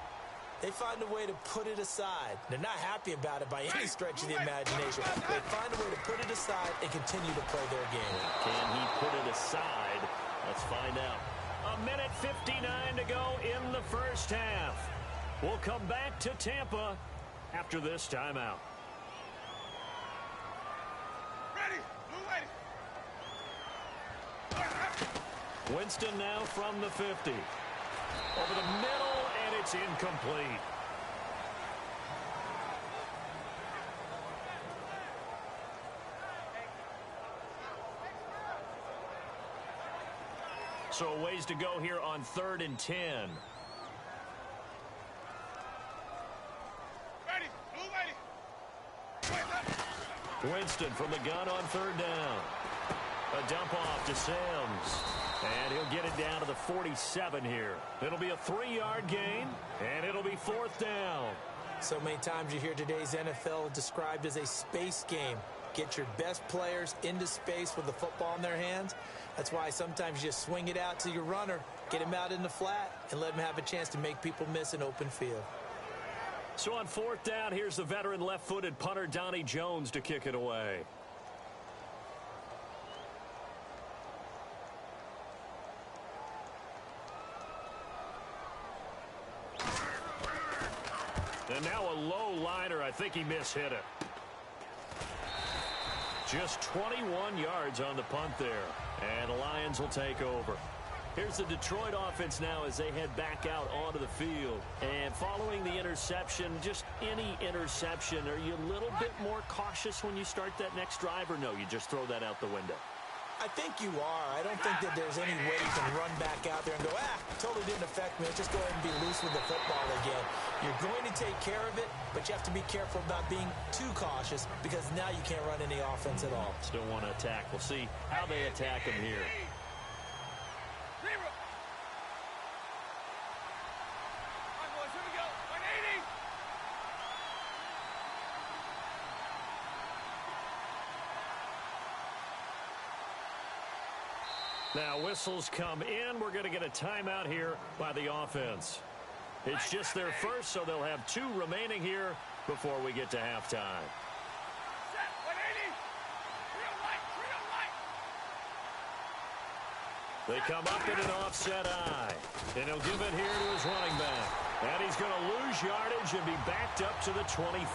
they find a way to put it aside. They're not happy about it by any stretch of the imagination. They find a way to put it aside and continue to play their game. Can he put it aside? Let's find out. 1:59 to go in the first half. We'll come back to Tampa after this timeout. Winston now from the 50. Over the middle, and it's incomplete. So a ways to go here on 3rd and 10. Ready. Blue ready. Winston from the gun on 3rd down. A dump off to Sims. And he'll get it down to the 47 here. It'll be a 3-yard gain, and it'll be 4th down. So many times you hear today's NFL described as a space game. Get your best players into space with the football in their hands. That's why sometimes you just swing it out to your runner, get him out in the flat, and let him have a chance to make people miss an open field. So on 4th down, here's the veteran left-footed punter Donnie Jones to kick it away. And now a low liner. I think he mishit it. Just 21 yards on the punt there. And the Lions will take over. Here's the Detroit offense now as they head back out onto the field. And following the interception, just any interception, are you a little bit more cautious when you start that next drive, or no, you just throw that out the window? I think you are. I don't think that there's any way you can run back out there and go, totally didn't affect me. Let's just go ahead and be loose with the football again. You're going to take care of it, but you have to be careful about being too cautious because now you can't run any offense at all. Still want to attack. We'll see how they attack him here. Now whistles come in. We're going to get a timeout here by the offense. It's just their first, so they'll have 2 remaining here before we get to halftime. They come up in an offset eye. And he'll give it here to his running back. And he's going to lose yardage and be backed up to the 25.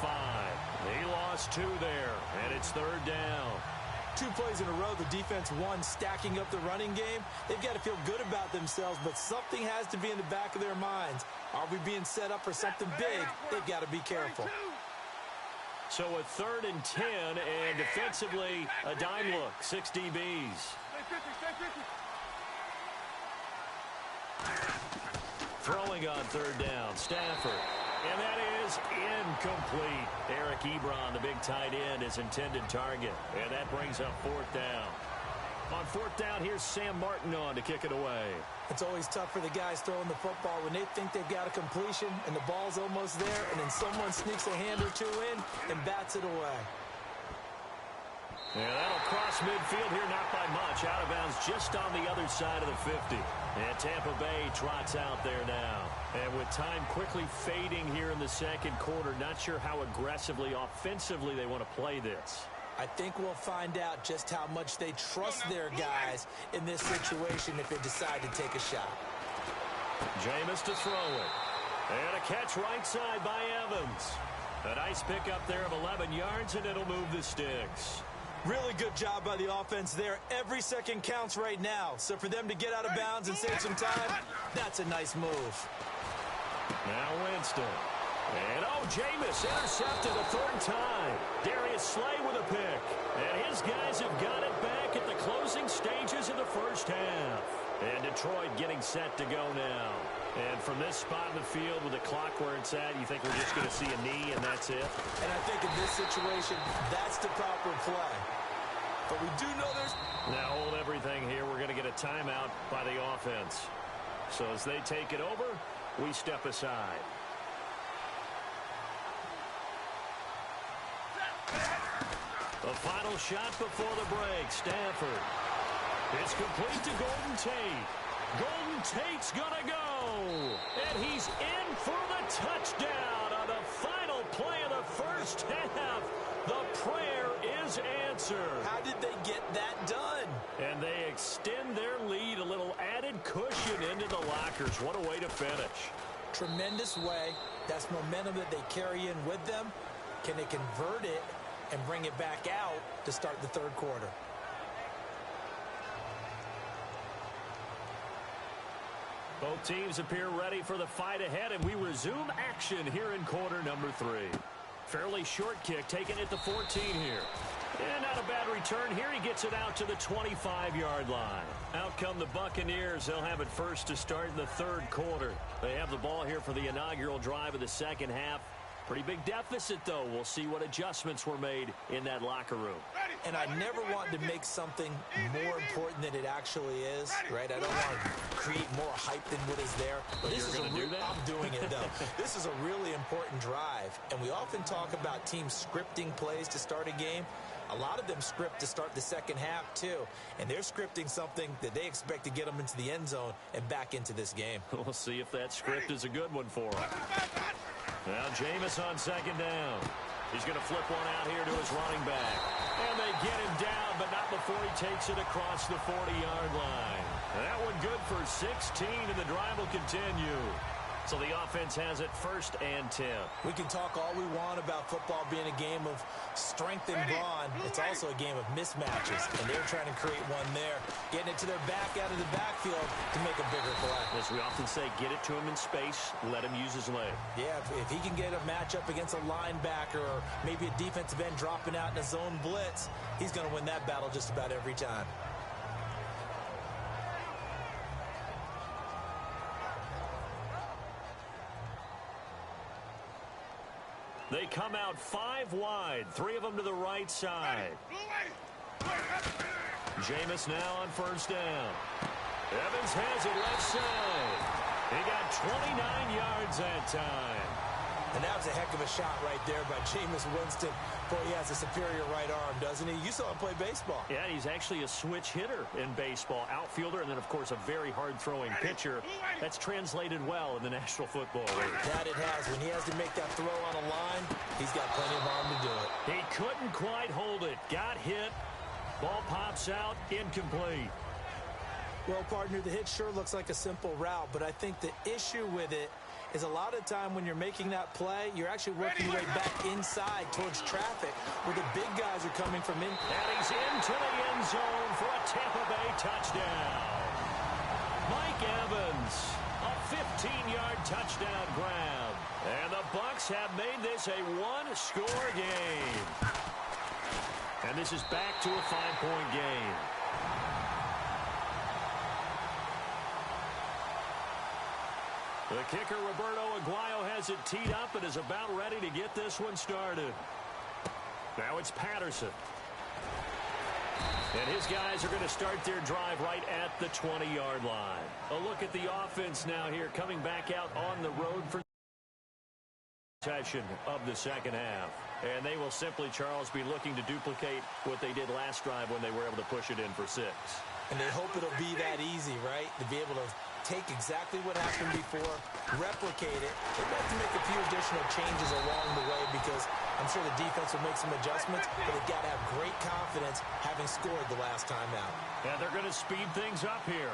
He lost 2 there, and it's 3rd down. 2 plays in a row, the defense won, stacking up the running game. They've got to feel good about themselves, but something has to be in the back of their minds. Are we being set up for something big? They've got to be careful. So a 3rd and 10, and defensively, a dime look, 6 DBs. Throwing on 3rd down, Stafford. And that is incomplete. Eric Ebron, the big tight end, his intended target. And that brings up 4th down. On 4th down, here's Sam Martin on to kick it away. It's always tough for the guys throwing the football when they think they've got a completion and the ball's almost there, and then someone sneaks a hand or 2 in and bats it away. Yeah, that'll cross midfield here, not by much. Out of bounds just on the other side of the 50. And Tampa Bay trots out there now. And with time quickly fading here in the 2nd quarter, not sure how aggressively, offensively they want to play this. I think we'll find out just how much they trust their guys in this situation if they decide to take a shot. Jameis to throw it. And a catch right side by Evans. A nice pickup there of 11 yards, and it'll move the sticks. Really good job by the offense there. Every second counts right now. So for them to get out of bounds and save some time, that's a nice move. Now Winston. And Jameis intercepted a 3rd time. Darius Slay with a pick. And his guys have got it back at the closing stages of the 1st half. And Detroit getting set to go now. And from this spot in the field with the clock where it's at, you think we're just going to see a knee and that's it? And I think in this situation, that's the proper play. But we do know there's... Now hold everything here. We're going to get a timeout by the offense. So as they take it over, we step aside. The final shot before the break. Stafford. It's complete to Golden Tate. Golden Tate's gonna go. And he's in for the touchdown on the final play of the 1st half. The prayer is answered. How did they get that done? And they extend their lead, a little added cushion into the lockers. What a way to finish. Tremendous way. That's momentum that they carry in with them. Can they convert it and bring it back out to start the 3rd quarter? Both teams appear ready for the fight ahead, and we resume action here in quarter number 3. Fairly short kick, taking it to 14 here. And not a bad return here. He gets it out to the 25-yard line. Out come the Buccaneers. They'll have it first to start in the third quarter. They have the ball here for the inaugural drive of the second half. Pretty big deficit, though. We'll see what adjustments were made in that locker room. And I never want to make something more important than it actually is, right? I don't want to create more hype than what is there. But this is going to do that? I'm doing it, though. This is a really important drive. And we often talk about teams scripting plays to start a game. A lot of them script to start the second half, too. And they're scripting something that they expect to get them into the end zone and back into this game. We'll see if that script is a good one for them. Now Jameis on second down. He's going to flip one out here to his running back. And they get him down, but not before he takes it across the 40-yard line. That one good for 16, and the drive will continue. So the offense has it first and 10. We can talk all we want about football being a game of strength and brawn. It's also a game of mismatches, and they're trying to create one there, getting it to their back out of the backfield to make a bigger play. As we often say, get it to him in space, let him use his leg. Yeah, if he can get a matchup against a linebacker or maybe a defensive end dropping out in a zone blitz, he's going to win that battle just about every time. They come out 5 wide, 3 of them to the right side. Jameis now on first down. Evans has it left side. He got 29 yards that time. And that was a heck of a shot right there by Jameis Winston. Boy, he has a superior right arm, doesn't he? You saw him play baseball. Yeah, he's actually a switch hitter in baseball. Outfielder, and then, of course, a very hard-throwing pitcher. That's translated well in the National Football League. That it has. When he has to make that throw on a line, he's got plenty of arm to do it. He couldn't quite hold it. Got hit. Ball pops out. Incomplete. Well, partner, the hit sure looks like a simple route, but I think the issue with it is a lot of time when you're making that play, you're actually working your way back inside towards traffic where the big guys are coming from in. And he's into the end zone for a Tampa Bay touchdown. Mike Evans, a 15-yard touchdown grab. And the Bucs have made this a one-score game. And this is back to a 5-point game. The kicker, Roberto Aguayo, has it teed up and is about ready to get this one started. Now it's Patterson. And his guys are going to start their drive right at the 20-yard line. A look at the offense now here, coming back out on the road for session of the second half. And they will simply, Charles, be looking to duplicate what they did last drive when they were able to push it in for 6. And they hope it'll be that easy, right? To be able to take exactly what happened before, replicate it. They'd have to make a few additional changes along the way because I'm sure the defense will make some adjustments, but they've got to have great confidence having scored the last time out. And they're going to speed things up here.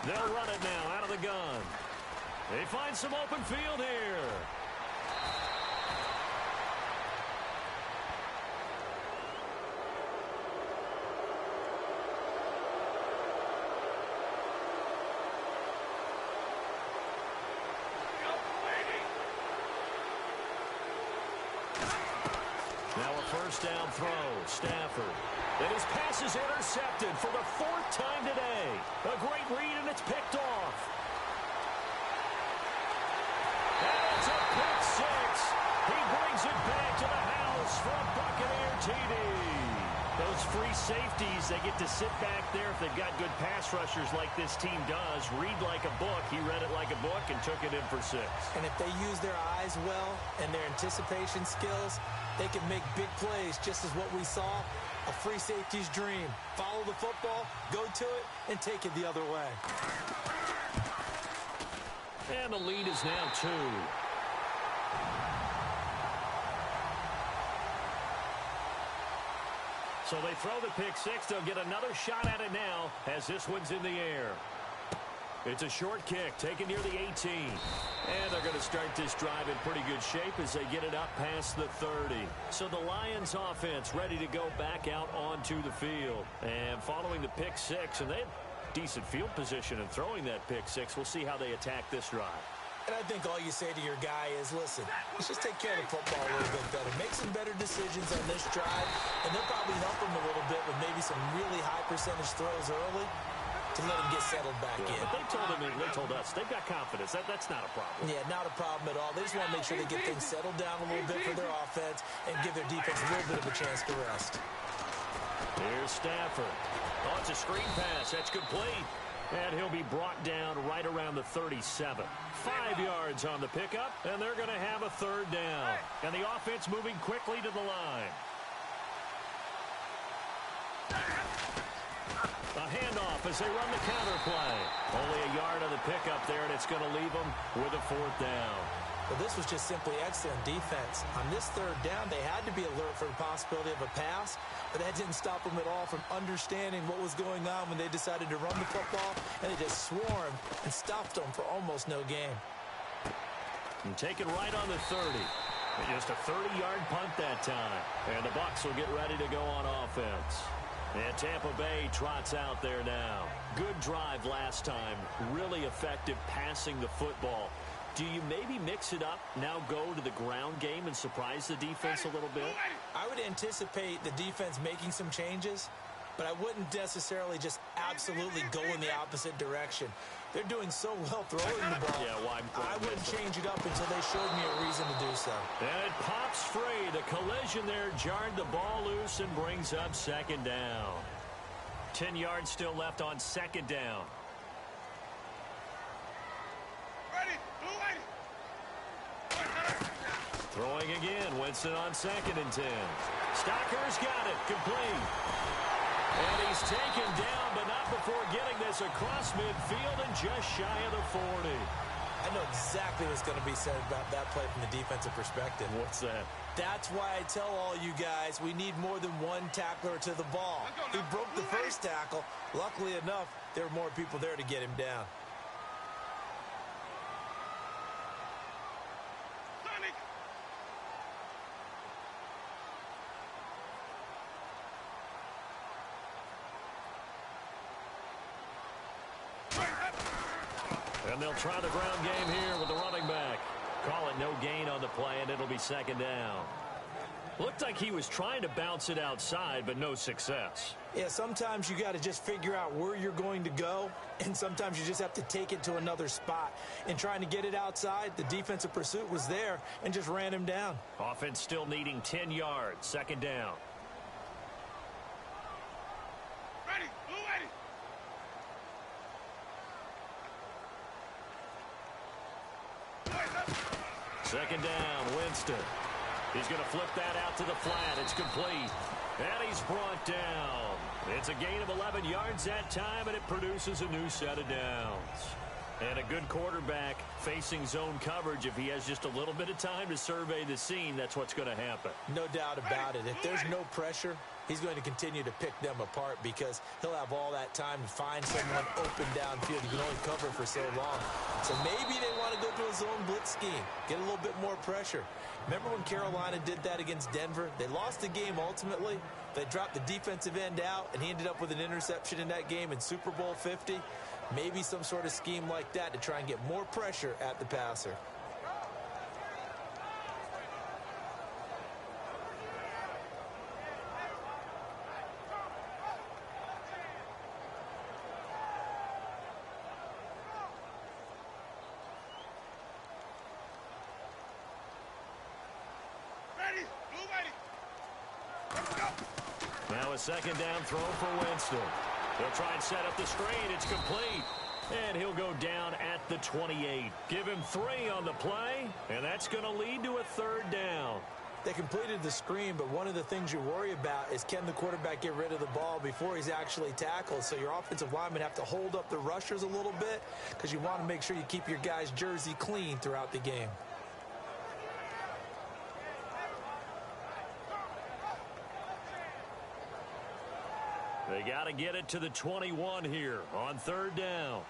They'll run it now out of the gun. They find some open field here. Now a first down throw. Stafford. And his pass is intercepted for the 4th time today. A great read, and it's picked off. And it's a pick 6. He brings it back to the house for a Buccaneer TD. Those free safeties, they get to sit back there if they've got good pass rushers like this team does. Read like a book. He read it like a book and took it in for 6. And if they use their eyes well and their anticipation skills, they can make big plays, just as what we saw. A free safety's dream. Follow the football, go to it, and take it the other way. And the lead is now 2. So they throw the pick 6. They'll get another shot at it now as this one's in the air. It's a short kick taken near the 18. And they're going to start this drive in pretty good shape as they get it up past the 30. So the Lions offense ready to go back out onto the field. And following the pick 6, and they had decent field position in throwing that pick 6. We'll see how they attack this drive. And I think all you say to your guy is, listen, let's just take care of the football a little bit better. Make some better decisions on this drive, and they'll probably help him a little bit with maybe some really high percentage throws early to let him get settled back in. But they told us they've got confidence. That's not a problem. Yeah, not a problem at all. They just want to make sure they get things settled down a little bit for their offense and give their defense a little bit of a chance to rest. Here's Stafford. Oh, it's a screen pass. That's complete. And he'll be brought down right around the 37. 5 yards on the pickup, and they're going to have a third down. And the offense moving quickly to the line. A handoff as they run the counter play. Only a yard on the pickup there, and it's going to leave them with a fourth down. Well, this was just simply excellent defense. On this third down, they had to be alert for the possibility of a pass, but that didn't stop them at all from understanding what was going on when they decided to run the football, and they just swarmed and stopped them for almost no gain. And taken right on the 30. Just a 30-yard punt that time. And the Bucs will get ready to go on offense. And Tampa Bay trots out there now. Good drive last time. Really effective passing the football. Do you maybe mix it up, now go to the ground game and surprise the defense a little bit? I would anticipate the defense making some changes, but I wouldn't necessarily just absolutely go in the opposite direction. They're doing so well throwing the ball. Yeah, well, I wouldn't change it up until they showed me a reason to do so. And it pops free. The collision there jarred the ball loose and brings up second down. 10 yards still left on second down. Throwing again. Winston on 2nd and 10. Stocker's got it. Complete. And he's taken down, but not before getting this across midfield and just shy of the 40. I know exactly what's going to be said about that play from the defensive perspective. What's that? That's why I tell all you guys we need more than one tackler to the ball. He broke the first tackle. Luckily enough, there were more people there to get him down. And they'll try the ground game here with the running back. Call it no gain on the play, and it'll be second down. Looked like he was trying to bounce it outside, but no success. Yeah, sometimes you got to just figure out where you're going to go, and sometimes you just have to take it to another spot. In trying to get it outside, the defensive pursuit was there and just ran him down. Offense still needing 10 yards. Second down. Second down, Winston. He's going to flip that out to the flat. It's complete. And he's brought down. It's a gain of 11 yards that time, and it produces a new set of downs. And a good quarterback facing zone coverage. If he has just a little bit of time to survey the scene, that's what's going to happen. No doubt about it. If there's no pressure, he's going to continue to pick them apart because he'll have all that time to find someone open downfield. You can only cover for so long. So maybe they want to go to a zone blitz scheme, get a little bit more pressure. Remember when Carolina did that against Denver? They lost the game ultimately. They dropped the defensive end out, and he ended up with an interception in that game in Super Bowl 50. Maybe some sort of scheme like that to try and get more pressure at the passer. Now a second down throw for Winston. They'll try and set up the screen. It's complete. And he'll go down at the 28. Give him 3 on the play, and that's going to lead to a third down. They completed the screen, but one of the things you worry about is can the quarterback get rid of the ball before he's actually tackled? So your offensive linemen have to hold up the rushers a little bit because you want to make sure you keep your guys' jersey clean throughout the game. They got to get it to the 21 here on third down.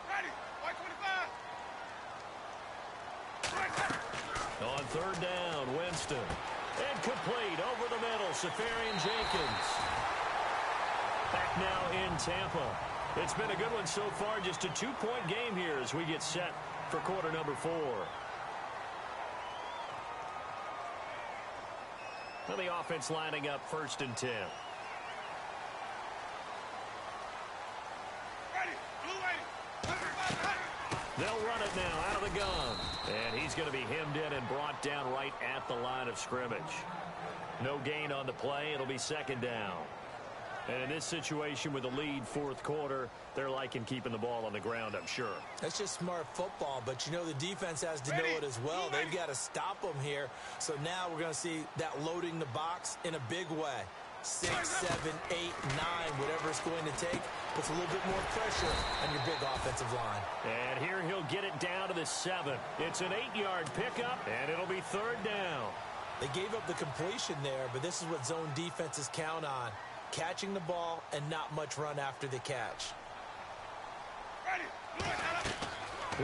Ready, 125. On third down, Winston. And complete over the middle, Safarian Jenkins. Back now in Tampa. It's been a good one so far. Just a 2-point game here as we get set for quarter number 4. And the offense lining up 1st and 10. They'll run it now out of the gun. And he's going to be hemmed in and brought down right at the line of scrimmage. No gain on the play. It'll be 2nd down. And in this situation with the lead 4th quarter, they're liking keeping the ball on the ground, I'm sure. That's just smart football, but you know the defense has to know it as well. They've got to stop them here. So now we're going to see that loading the box in a big way. 6, 7, 8, 9, whatever it's going to take, puts a little bit more pressure on your big offensive line. And here he'll get it down to the 7. It's an 8-yard pickup, and it'll be 3rd down. They gave up the completion there, but this is what zone defenses count on. Catching the ball and not much run after the catch.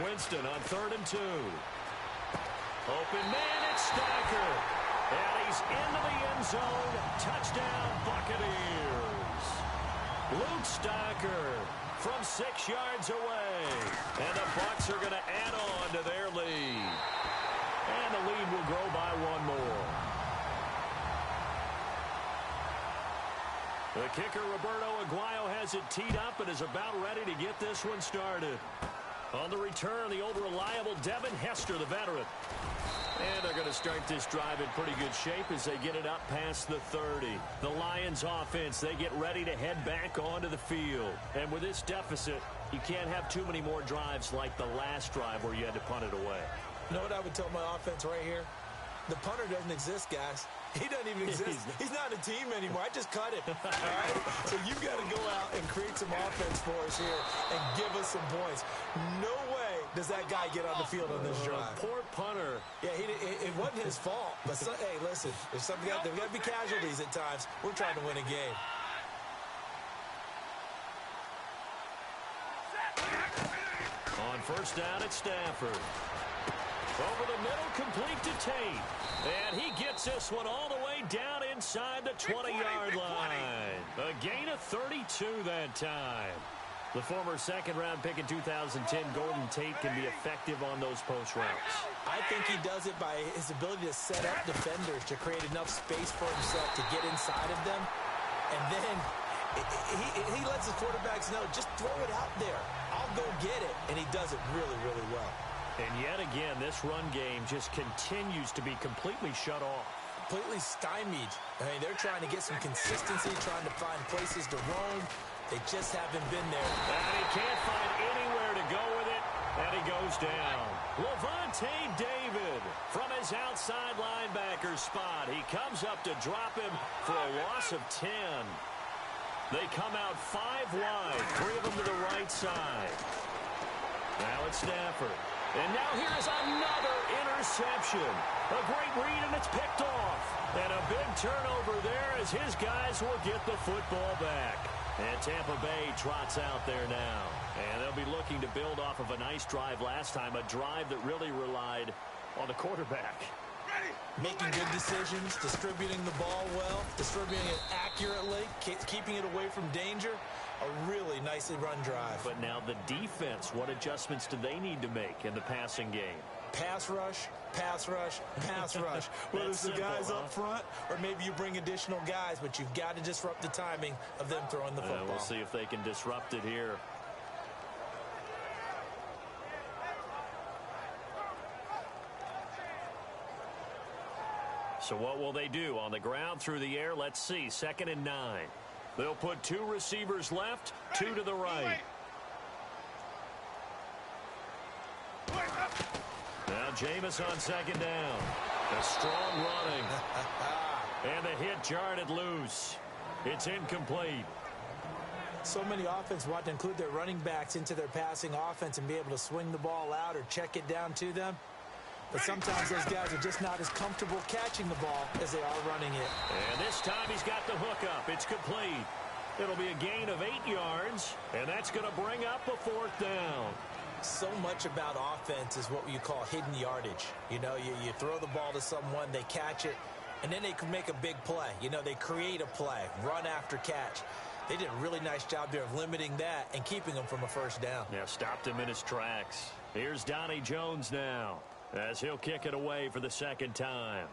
Winston on 3rd and 2. Open man, it's Stacker. And he's into the end zone. Touchdown, Buccaneers. Luke Stacker from 6 yards away. And the Bucs are going to add on to their lead. And the lead will grow by 1 more. The kicker, Roberto Aguayo, has it teed up and is about ready to get this one started. On the return, the old reliable Devin Hester, the veteran. And they're going to start this drive in pretty good shape as they get it up past the 30. The Lions offense, they get ready to head back onto the field. And with this deficit, you can't have too many more drives like the last drive where you had to punt it away. You know what I would tell my offense right here? The punter doesn't exist, guys. He doesn't even exist. He's not a team anymore. I just cut it. All right? So you've got to go out and create some offense for us here and give us some points. No way does that guy get on the field on this drive. Poor punter. Yeah, it wasn't his fault. But, hey, listen, there's got to be casualties at times. We're trying to win a game. On 1st down at Stafford. Over the middle, complete to Tate. And he gets this one all the way down inside the 20-yard line. A gain of 32 that time. The former 2nd-round pick in 2010, Golden Tate, can be effective on those post routes. I think he does it by his ability to set up defenders to create enough space for himself to get inside of them. And then he lets his quarterbacks know, just throw it out there. I'll go get it. And he does it really, really well. And yet again, this run game just continues to be completely shut off. Completely stymied. I mean, they're trying to get some consistency, trying to find places to roam. They just haven't been there. And he can't find anywhere to go with it, and he goes down. Levante David from his outside linebacker spot. He comes up to drop him for a loss of 10. They come out 5 wide, 3 of them to the right side. Now it's Stafford. And now here's another interception. A great read, and it's picked off. And a big turnover there as his guys will get the football back. And Tampa Bay trots out there now. And they'll be looking to build off of a nice drive last time, a drive that really relied on the quarterback. Making good decisions, distributing the ball well, distributing it accurately, keeping it away from danger. A really nicely run drive. But now the defense, what adjustments do they need to make in the passing game? Pass rush, pass rush, pass rush. Whether it's the guys up front or maybe you bring additional guys, but you've got to disrupt the timing of them throwing the football. We'll see if they can disrupt it here. So what will they do? On the ground, through the air, let's see. 2nd and 9. They'll put 2 receivers left, 2 to the right. Now Jameis on 2nd down. A strong running. And the hit jarred it loose. It's incomplete. So many offenses want to include their running backs into their passing offense and be able to swing the ball out or check it down to them. But sometimes those guys are just not as comfortable catching the ball as they are running it. And this time he's got the hook up. It's complete. It'll be a gain of 8 yards, and that's going to bring up a 4th down. So much about offense is what you call hidden yardage. You know, you throw the ball to someone, they catch it, and then they can make a big play. You know, they create a play, run after catch. They did a really nice job there of limiting that and keeping him from a first down. Yeah, stopped him in his tracks. Here's Donnie Jones now as he'll kick it away for the second time.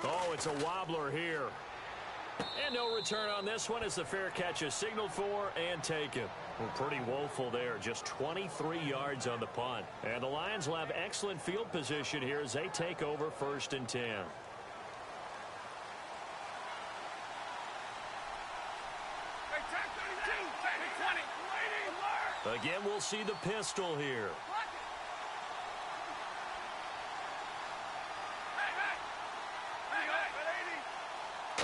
Oh, it's a wobbler here. And no return on this one as the fair catch is signaled for and taken. Well, pretty woeful there. Just 23 yards on the punt. And the Lions will have excellent field position here as they take over 1st and 10. Again, we'll see the pistol here.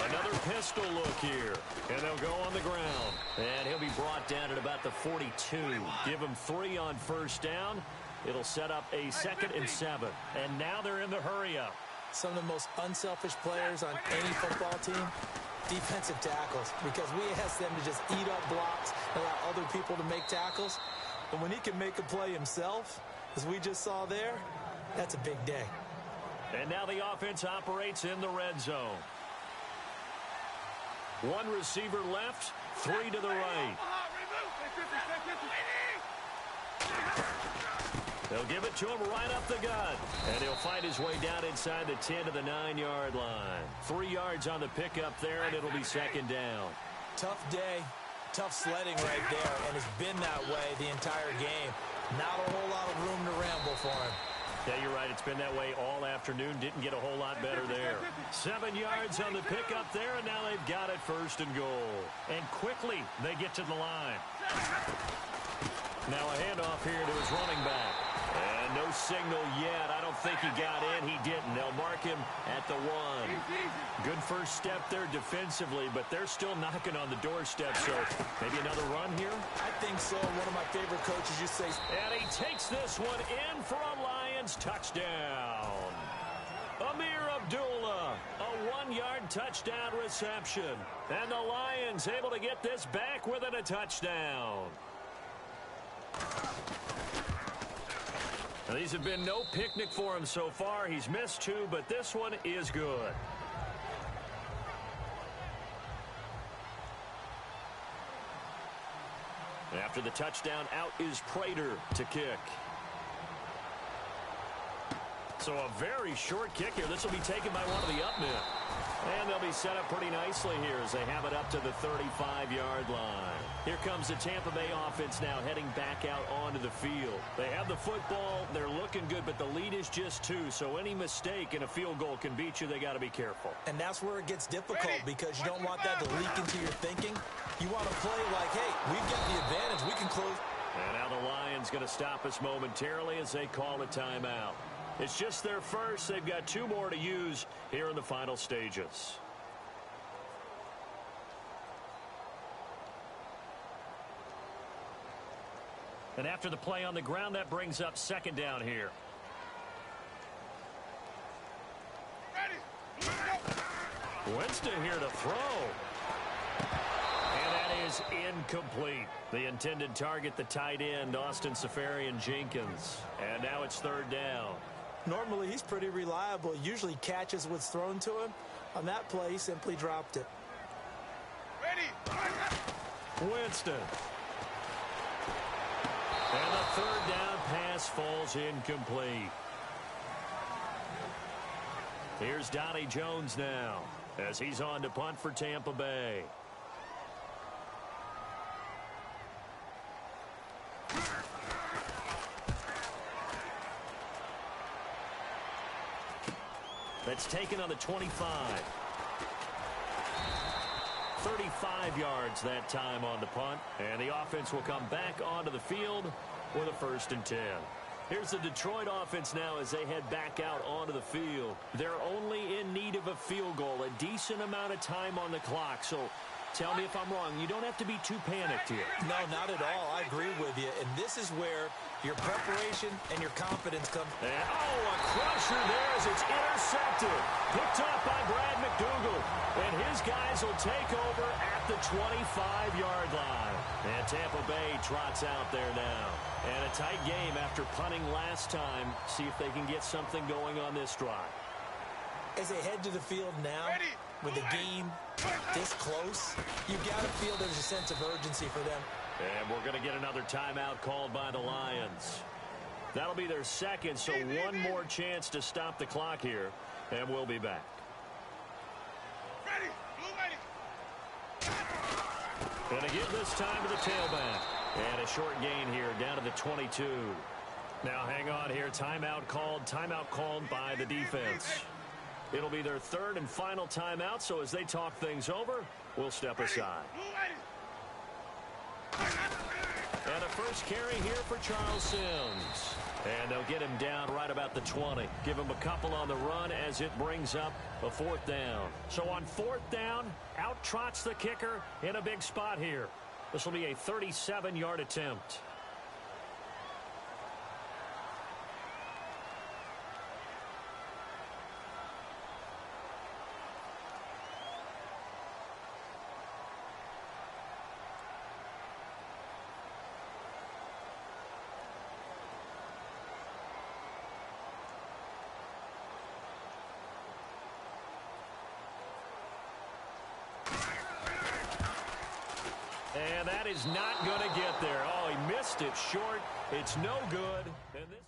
Another pistol look here. And they'll go on the ground. And he'll be brought down at about the 42. Give him 3 on first down. It'll set up a 2nd and 7. And now they're in the hurry-up. Some of the most unselfish players on any football team, defensive tackles, because we ask them to just eat up blocks and allow other people to make tackles. But when he can make a play himself, as we just saw there, that's a big day. And now the offense operates in the red zone. 1 receiver left, 3 to the right. They'll give it to him right up the gut. And he'll find his way down inside the 10 to the 9-yard line. 3 yards on the pickup there, and it'll be 2nd down. Tough day, tough sledding right there, and it's been that way the entire game. Not a whole lot of room to ramble for him. Yeah, you're right. It's been that way all afternoon. Didn't get a whole lot better there. 7 yards on the pickup there, and now they've got it 1st and goal. And quickly, they get to the line. Now a handoff here to his running back. And no signal yet. I don't think he got in. He didn't. They'll mark him at the 1. Good first step there defensively, but they're still knocking on the doorstep. So maybe another run here? I think so. One of my favorite coaches used to say. And he takes this one in for a Lions touchdown. Amir Abdullah, a 1-yard touchdown reception. And the Lions able to get this back within a touchdown. Now, these have been no picnic for him so far. He's missed 2, but this one is good. After the touchdown, out is Prater to kick. So a very short kick here. This will be taken by one of the up men. And they'll be set up pretty nicely here as they have it up to the 35-yard line. Here comes the Tampa Bay offense now heading back out onto the field. They have the football. They're looking good, but the lead is just 2. So any mistake in a field goal can beat you. They got to be careful. And that's where it gets difficult because you don't want that to leak into your thinking. You want to play like, hey, we've got the advantage. We can close. And now the Lions going to stop us momentarily as they call a timeout. It's just their first. They've got 2 more to use here in the final stages. And after the play on the ground, that brings up 2nd down here. Winston here to throw. And that is incomplete. The intended target, the tight end, Austin Seferian-Jenkins. And now it's 3rd down. Normally, he's pretty reliable. He usually catches what's thrown to him. On that play, he simply dropped it. Winston. And the 3rd down pass falls incomplete. Here's Donnie Jones now as he's on to punt for Tampa Bay. That's taken on the 25. 35 yards that time on the punt. And the offense will come back onto the field with a 1st and 10. Here's the Detroit offense now as they head back out onto the field. They're only in need of a field goal, a decent amount of time on the clock. So Tell me if I'm wrong. You don't have to be too panicked here. No, not at all. I agree with you. And this is where your preparation and your confidence come. And, a crusher there as it's intercepted. Picked up by Brad McDougal. And his guys will take over at the 25-yard line. And Tampa Bay trots out there now. And a tight game after punting last time. See if they can get something going on this drive. As they head to the field now, with the game this close, you've got to feel there's a sense of urgency for them. And we're going to get another timeout called by the Lions. That'll be their second, so one more chance to stop the clock here, and we'll be back. And again this time to the tailback. And a short gain here down to the 22. Now hang on here. Timeout called by the defense. It'll be their third and final timeout, so as they talk things over, we'll step aside. And a first carry here for Charles Sims. And they'll get him down right about the 20. Give him a couple on the run as it brings up a fourth down. So on fourth down, out trots the kicker in a big spot here. This will be a 37-yard attempt. And that is not going to get there. Oh, he missed it short. It's no good. And this